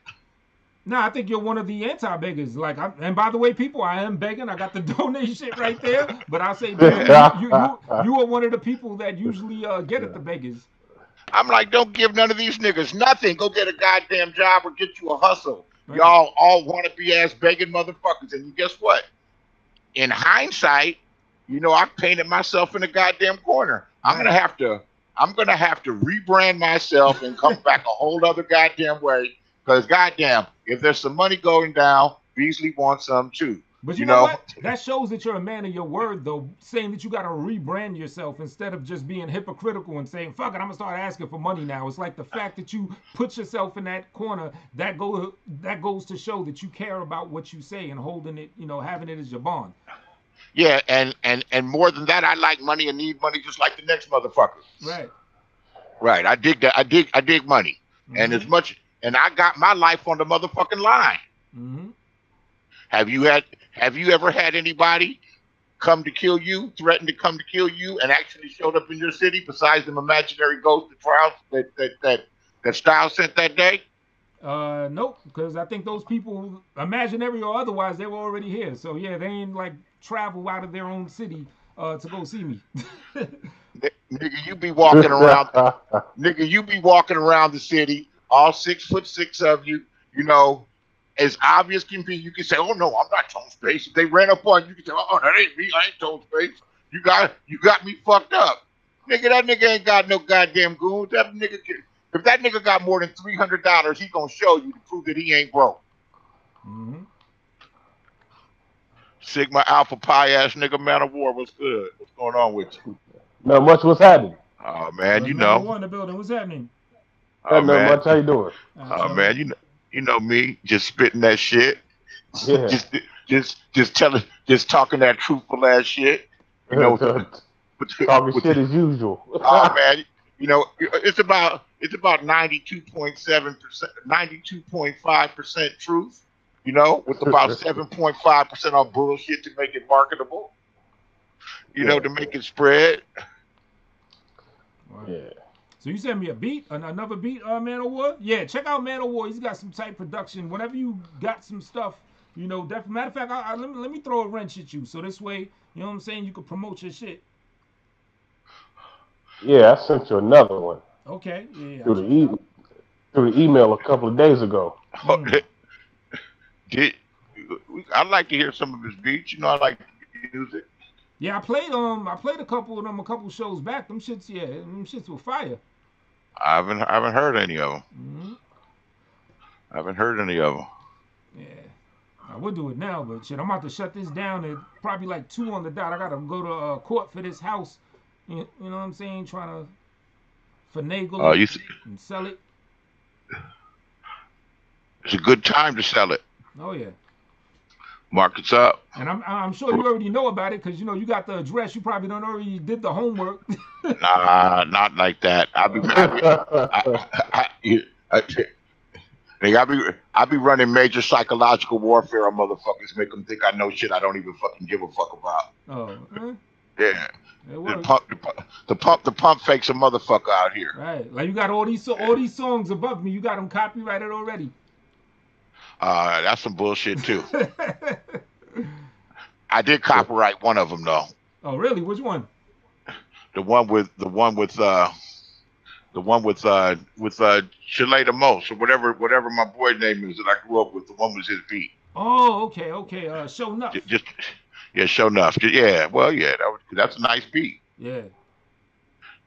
No, I think you're one of the anti-beggars. And by the way, people, I am begging. I got the donate shit right there. But I'll say, you are one of the people that usually get at the beggars. I'm like, don't give none of these niggas nothing. Go get a goddamn job or get you a hustle. Right. Y'all all want to be ass begging motherfuckers. And guess what? In hindsight, I've painted myself in a goddamn corner. I'm gonna have to rebrand myself and come back a whole other goddamn way. Because goddamn, if there's some money going down, Beasley wants some too. But You you know know? what? That shows that you're a man of your word, though, saying that you got to rebrand yourself instead of just being hypocritical and saying, fuck it, I'm going to start asking for money now. It's like the fact that you put yourself in that corner, that goes to show that you care about what you say and holding it, you know, having it as your bond. Yeah, and more than that, I like money and need money just like the next motherfucker. Right. Right. I dig that. I dig money. And as much, and I got my life on the motherfucking line. Have you ever had anybody come to kill you, threaten to come to kill you, and actually showed up in your city besides them imaginary ghost trials that Styles sent that day? Nope, because I think those people, imaginary or otherwise, they were already here. So yeah, they ain't like travel out of their own city to go see me. Nigga, you be walking around. Nigga, you be walking around the city, all 6'6" of you. You know, as obvious can be. You can say, "Oh no, I'm not Tone Space." If they ran up on you, you can say, "Oh, that ain't me. I ain't Tone Space." You got me fucked up, nigga. That nigga ain't got no goddamn goons. That nigga can. If that nigga got more than $300, he gonna show you to prove that he ain't broke. Sigma Alpha Pi ass nigga, man of war. What's good? What's going on with you? Not much. What's happening? Oh man, you Number know. one in the building. What's happening? Oh Not man. much. How you doing? Oh man, you know me, just spitting that shit. Yeah. just talking that truthful ass shit. You know, talking shit as usual. Oh man, you know, it's about 92.7%, 92.5% truth. You know, with about 7.5% on bullshit to make it marketable. You know, to make it spread. Yeah. So you sent me a beat, another beat, Man of War? Yeah, check out Man of War. He's got some tight production. Whenever you got some stuff, you know, matter of fact, let me throw a wrench at you. So this way, you know what I'm saying, you can promote your shit. Yeah, I sent you another one. Okay, yeah. Through the email a couple of days ago. I'd like to hear some of his beats. You know, I like music. Yeah, I played a couple of them a couple shows back. Them shits were fire. I haven't heard any of them. I haven't heard any of them. Yeah, I would do it now, but shit, I'm about to shut this down at probably like 2 on the dot. I gotta go to court for this house. You know what I'm saying? Trying to finagle it and sell it. It's a good time to sell it. Oh yeah. Market's up. And I'm sure you already know about it because you know you got the address. You probably don't already did the homework. Nah, not like that. I be running major psychological warfare on motherfuckers, make them think I know shit I don't even fucking give a fuck about. Oh. Yeah. The pump fakes a motherfucker out here. Right. Like you got all these songs above me. You got them copyrighted already. That's some bullshit too. I did copyright one of them though. Oh really? Which one? The one with Shalada Most or whatever my boy's name is that I grew up with. The one was his beat. Oh, okay. Show enough. Show enough. Yeah, well, yeah, that's a nice beat. Yeah.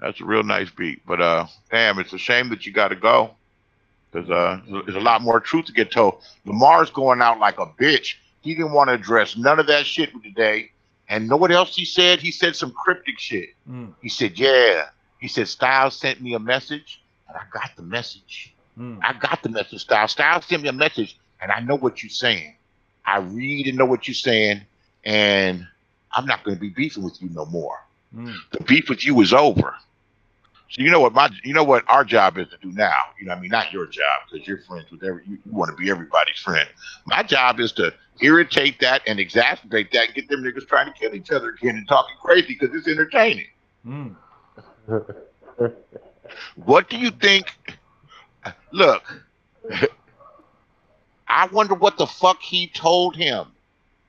That's a real nice beat. But damn, it's a shame that you got to go. There's a lot more truth to get told. Lamar's going out like a bitch. He didn't want to address none of that shit today. And know what else he said? He said some cryptic shit. He said, yeah. He said, Styles sent me a message, and I got the message. I got the message, Styles. Styles sent me a message, and I know what you're saying. I read and know what you're saying, and I'm not going to be beefing with you no more. The beef with you is over. So you know what our job is to do now. You know what I mean? Not your job, because you're friends with you want to be everybody's friend. My job is to irritate that and exacerbate that and get them niggas trying to kill each other again and talking crazy because it's entertaining. What do you think? Look, I wonder what the fuck he told him.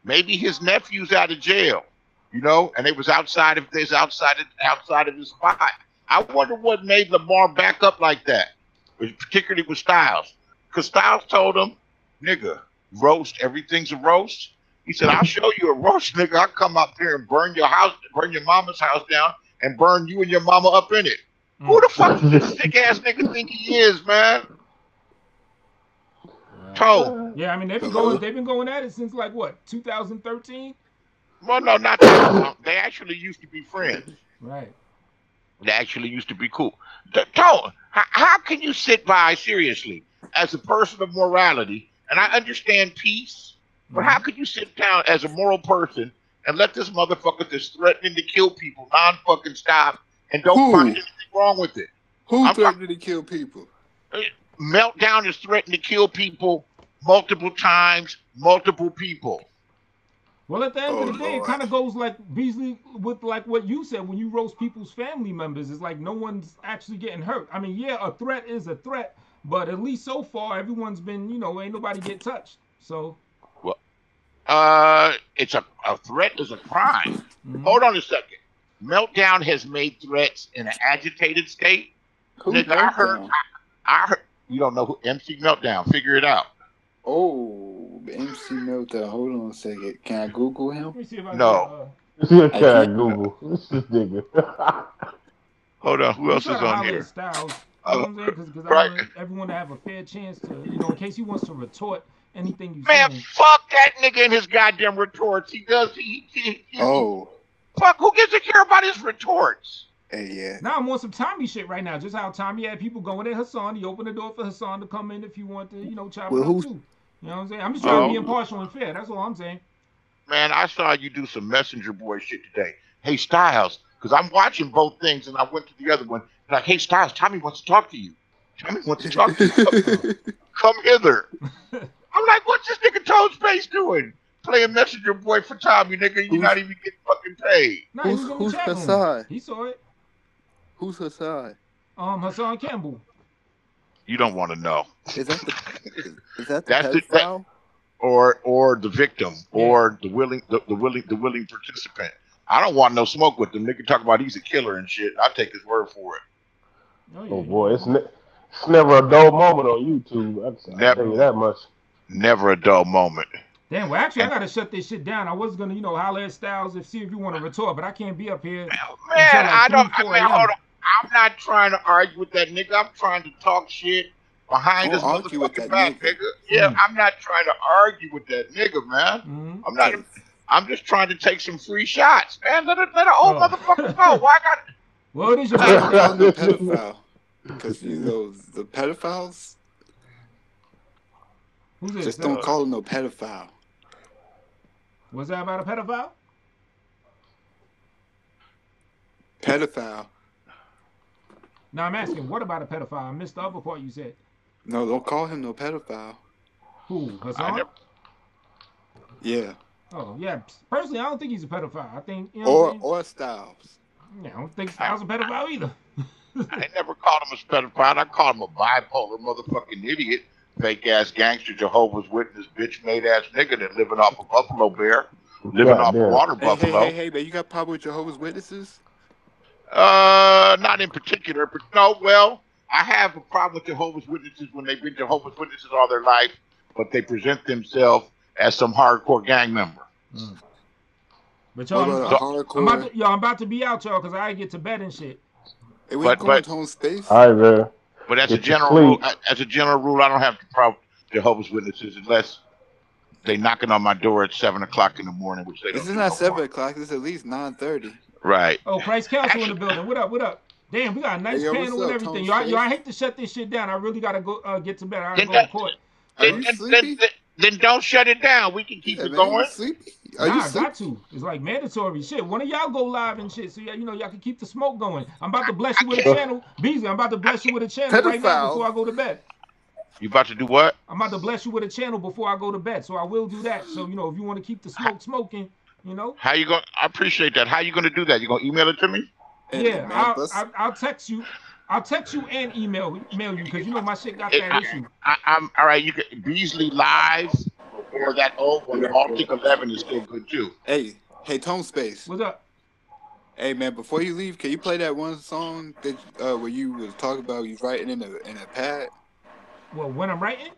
Maybe his nephew's out of jail, you know, and it was outside of his spot. I wonder what made Lamar back up like that, particularly with Styles. Because Styles told him, nigga, roast, everything's a roast. He said, I'll show you a roast, nigga. I'll come up here and burn your house, burn your mama's house down, and burn you and your mama up in it. Who the fuck does this sick ass nigga think he is, man? Toe. Yeah, I mean they've been going at it since like what 2013. Well, no, not that long. They actually used to be friends. Right. They actually used to be cool. Toe, how can you sit by seriously as a person of morality? And I understand peace, but how could you sit down as a moral person and let this motherfucker that's threatening to kill people non-fucking stop and don't find anything wrong with it? Who's threatening to kill people? Meltdown is threatening to kill people multiple times, multiple people. Well, at the end of the day, it kind of goes like Beasley with like what you said when you roast people's family members. It's like no one's actually getting hurt. I mean, yeah, a threat is a threat, but at least so far, everyone's been, ain't nobody get touched. So, well, it's a threat is a crime. Hold on a second. Meltdown has made threats in an agitated state. Nigga, I heard. You don't know who MC Meltdown? Figure it out. Oh, MC Meltdown. Hold on a second. Can I Google him? Let me see if I No. Can I Google? This nigga. Hold on. Who else is on here? Styles. Because I want everyone to have a fair chance to, in case he wants to retort anything you say. Man, fuck that nigga and his goddamn retorts. He does. Fuck, who gives a care about his retorts? Hey, yeah. Now I'm on some Tommy shit right now. Just how Tommy had people going at Hassan. He opened the door for Hassan to come in if you want to, chop it up too. You know what I'm saying? I'm just trying to be impartial and fair. That's all I'm saying. Man, I saw you do some messenger boy shit today. Hey, Styles, because I'm watching both things and I went to the other one. Like, hey, Styles, Tommy wants to talk to you. Tommy wants to talk to you. Come hither. I'm like, what's this nigga Toad Space doing? Playing messenger boy for Tommy, nigga. You're not even getting fucking paid. Nah, who's Hassan? He saw it. Who's Hassan? Hassan Campbell. You don't want to know. Is that the pedophile? Or the victim, or the willing participant. I don't want no smoke with them. Nigga talk about he's a killer and shit. I take his word for it. Oh boy, it's never a dull moment on YouTube. I'll tell you that much. Never a dull moment. Damn, well, actually, I gotta shut this shit down. I was gonna, holler at Styles and see if you want to retort, but I can't be up here. Man, hold on. I'm not trying to argue with that nigga. I'm trying to talk shit behind his motherfucking back, nigga. Yeah, I'm not trying to argue with that nigga, man. I'm not. I'm just trying to take some free shots, man. Let an old motherfucker go. Why I got? Well, it is your pedophile. Because the pedophiles. Who's this? Just don't call him no pedophile. Was that about a pedophile? Pedophile. Now I'm asking, what about a pedophile? I missed the other part you said. No, don't call him no pedophile. Who? Hassan? Yeah. Oh, yeah. Personally, I don't think he's a pedophile. I think, or Styles. Yeah, I don't think Styles a pedophile either. I never called him a pedophile. I called him a bipolar motherfucking idiot, fake ass gangster, Jehovah's Witness, bitch made ass nigga that living off a Buffalo Bear, living off a water buffalo. Hey, man, you got a problem with Jehovah's Witnesses? Not in particular, but no. Well, I have a problem with Jehovah's Witnesses when they've been Jehovah's Witnesses all their life, but they present themselves as some hardcore gang member. But y'all, I'm about to be out, y'all, because I get to bed and shit. Hey, we going to home space. All right, man. But as a general rule, I don't have the problem with Jehovah's Witnesses unless they knocking on my door at 7 o'clock in the morning, which they don't. This is not 7 o'clock. This is at least 9:30. Right. Oh, Christ Council in the building. What up? Damn, we got a nice panel and everything. Y'all, I hate to shut this shit down. I really gotta go get to bed. I gotta go to court. Then don't shut it down. We can keep it going. I got to. It's like mandatory shit. One of y'all go live and shit, so y'all can keep the smoke going. I'm about to bless you with a channel, Beasley. I'm about to bless you with a channel right now before I go to bed. You about to do what? I'm about to bless you with a channel before I go to bed, so I will do that. So if you want to keep the smoke smoking, How you going? I appreciate that. How you going to do that? You going to email it to me? Yeah, I'll text you. I'll text you and email you because my shit got that issue. I'm all right. You can Beasley Live or that old one. Baltic 11 is still good too. Hey, Tone Space. What's up? Hey man, before you leave, can you play that one song that where you was talking about you writing in a pad? Well, when I'm writing?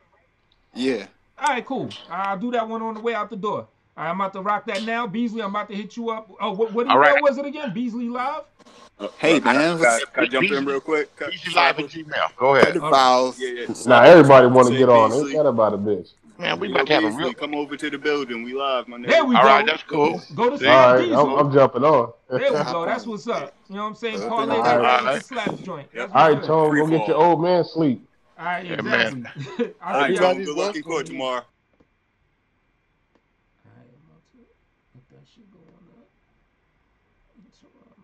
Yeah. All right, cool. I'll do that one on the way out the door. I'm about to rock that now. Beasley, I'm about to hit you up. Oh, what email was it again? Beasley Live? Hey, man. Can I jump in real quick? Beasley Live at Gmail. Go ahead. Yeah. Now everybody want to get on. Ain't that about a bitch? Man, we about to have a real... Come over to the building. We live, my nigga. There we go. All right, that's cool. Go to All Slap right, I'm jumping on. There we go. That's what's up. You know what I'm saying? Parlay that right with the Slap joint. All right, Tone, go get your old man sleep. All right, exactly. All right, Tone, good luck in court tomorrow.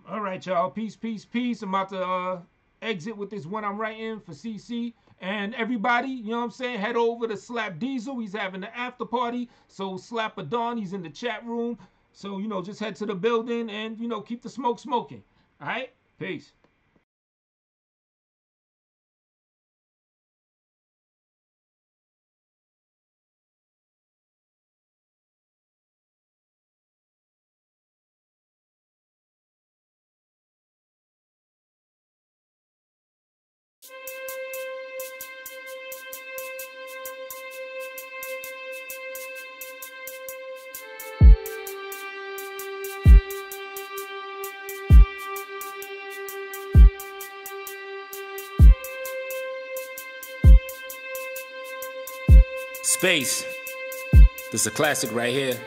All right, y'all. Peace, peace, peace. I'm about to exit with this one I'm writing for CC. And everybody, you know what I'm saying, head over to Slap Diesel. He's having the after party. So Slap a Dawn, he's in the chat room. So, you know, just head to the building and, you know, keep the smoke smoking. All right? Peace. Space. This is a classic right here.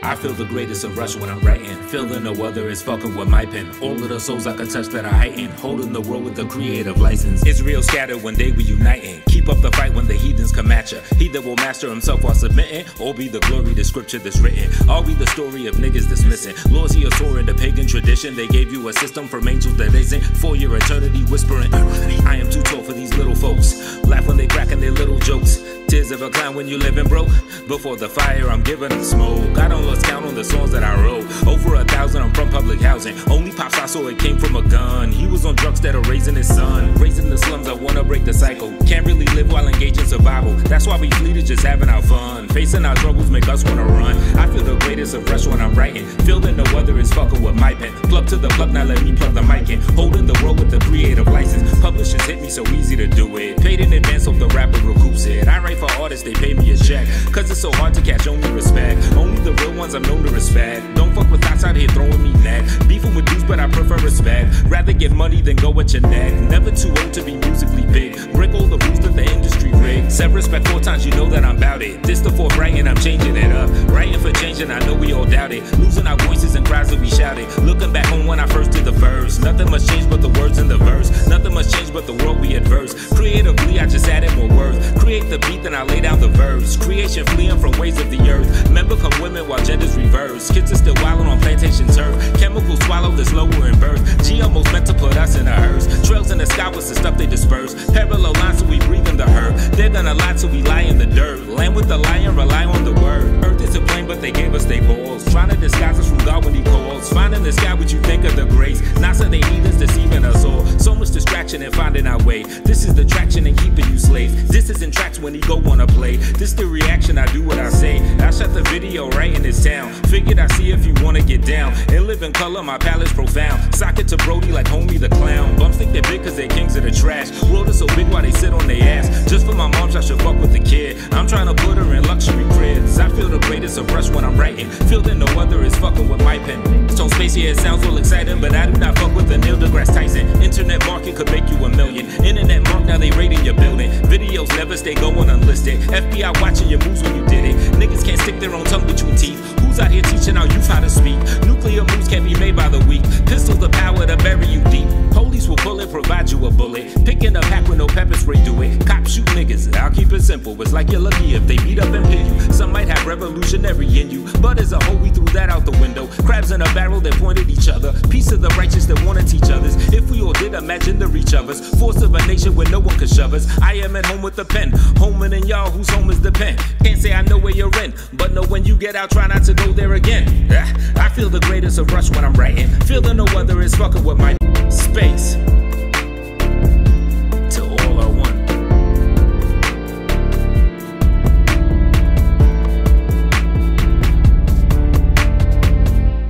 I feel the greatest of rush when I'm writing. Feeling no other is fucking with my pen. All of the souls I can touch that are heightened. Holding the world with a creative license. Israel scattered one day we uniting. Keep up the fight when the heathens come at ya. He that will master himself while submitting. Or be the glory the scripture that's written. Are we the story of niggas dismissing? Lords he a soar in the pagan tradition. They gave you a system from angels that isn't. For your eternity whispering. I am too tall for these little folks. Laugh when they cracking their little jokes. Tears of a clown when you living broke. Before the fire I'm giving them smoke. I don't lost count on the songs that I wrote. Over 1,000 I'm from public housing. Only pops I saw it came from a gun. He was on drugs that are raising his son. Raising the slums I wanna break the cycle. Can't really live while engaged in survival. That's why we flee to just having our fun. Facing our struggles make us wanna run. I feel the greatest of rush when I'm writing. Feel that no other is fucking with my pen. Plug to the plug, now let me plug the mic in. Holding the world with the creative license. Publishers hit me so easy to do it. Paid in advance, hope the rapper recoups it. I write for artists, they pay me a check. Cause it's so hard to catch, only respect. Only the real ones I'm known to respect. Don't fuck with thoughts out here throwing me neck. Beefing with dudes, but I prefer respect. Rather give money than go at your neck. Never too old to be musically big. Break all the rules that the industry rigged. Set respect 4 times, you know that I'm about it. This the 4th writing, I'm changing it up. Writing for changing, I know we all doubt it. Losing our voices and cries that we shouted. Looking back home when I first did the verse. Nothing much changed but the words in the verse. Nothing much changed but the world we adverse. Creatively, I just added more words. Create the beat, then I lay down the verse. Creation fleeing from ways of the earth. Men become women while genders reverse. Kids are still wildin' on plantation turf. Chemicals swallow this lower in birth. GMO's meant to put us in a hearse. Trails in the sky with the stuff they disperse. Parallel lines so we breathe in the hurt. They're gonna lie till we lie in the dirt. Land with the lion, rely on the word. Earth is a plane, but they gave us their balls. Trying to disguise us from God when he calls. Finding the sky what you think of the grace. NASA they heathens deceiving us all. So much distraction and finding our way. This is the traction and keeping you slaves. This isn't tracks when he go wanna play. This the reaction, I do what I say. I shot the video right in this town. Figured I see if you wanna get down. And live in color, my palate's profound. Sock it to Brody like homie the clown. Bums think they're big cause they're kings of the trash. World is so big while they sit on their ass. Just for my moms, I should fuck with the kid. I'm trying to put her in luxury cribs. I feel the greatest of rush when I'm writing. Feel that no other is fucking with my pen. Stone space, yeah, it sounds all exciting, but I do not fuck with the Neil deGrasse Tyson. Internet market could make you $1 million. Internet mark, now they raiding your building. Videos never stay going unlisted. FBI watching your moves when you did it. Niggas can't stick their own tongue between teeth. Who's out here teaching our youth how to speak? Nuclear moves can't be made by the weak. Pistols the power to bury you deep. Police will pull it, provide you a bullet. Picking a pack with no pepper spray, do it. Cops shoot niggas, I'll keep it simple. It's like you're lucky if they beat up and pin you. Some might have revolutionary in you, but as a whole we threw that out the window. Crabs in a barrel that pointed each other. Piece of the righteous that wanna teach others. If we all did imagine the reach of us. Force of a nation where no one could shove us. I am at home with the pen. Homing in y'all whose home is the pen. Can't say I know where you're in, but know when you get out, try not to go there again. I feel the greatest of rush when I'm writing. Feeling no other is fucking with my space.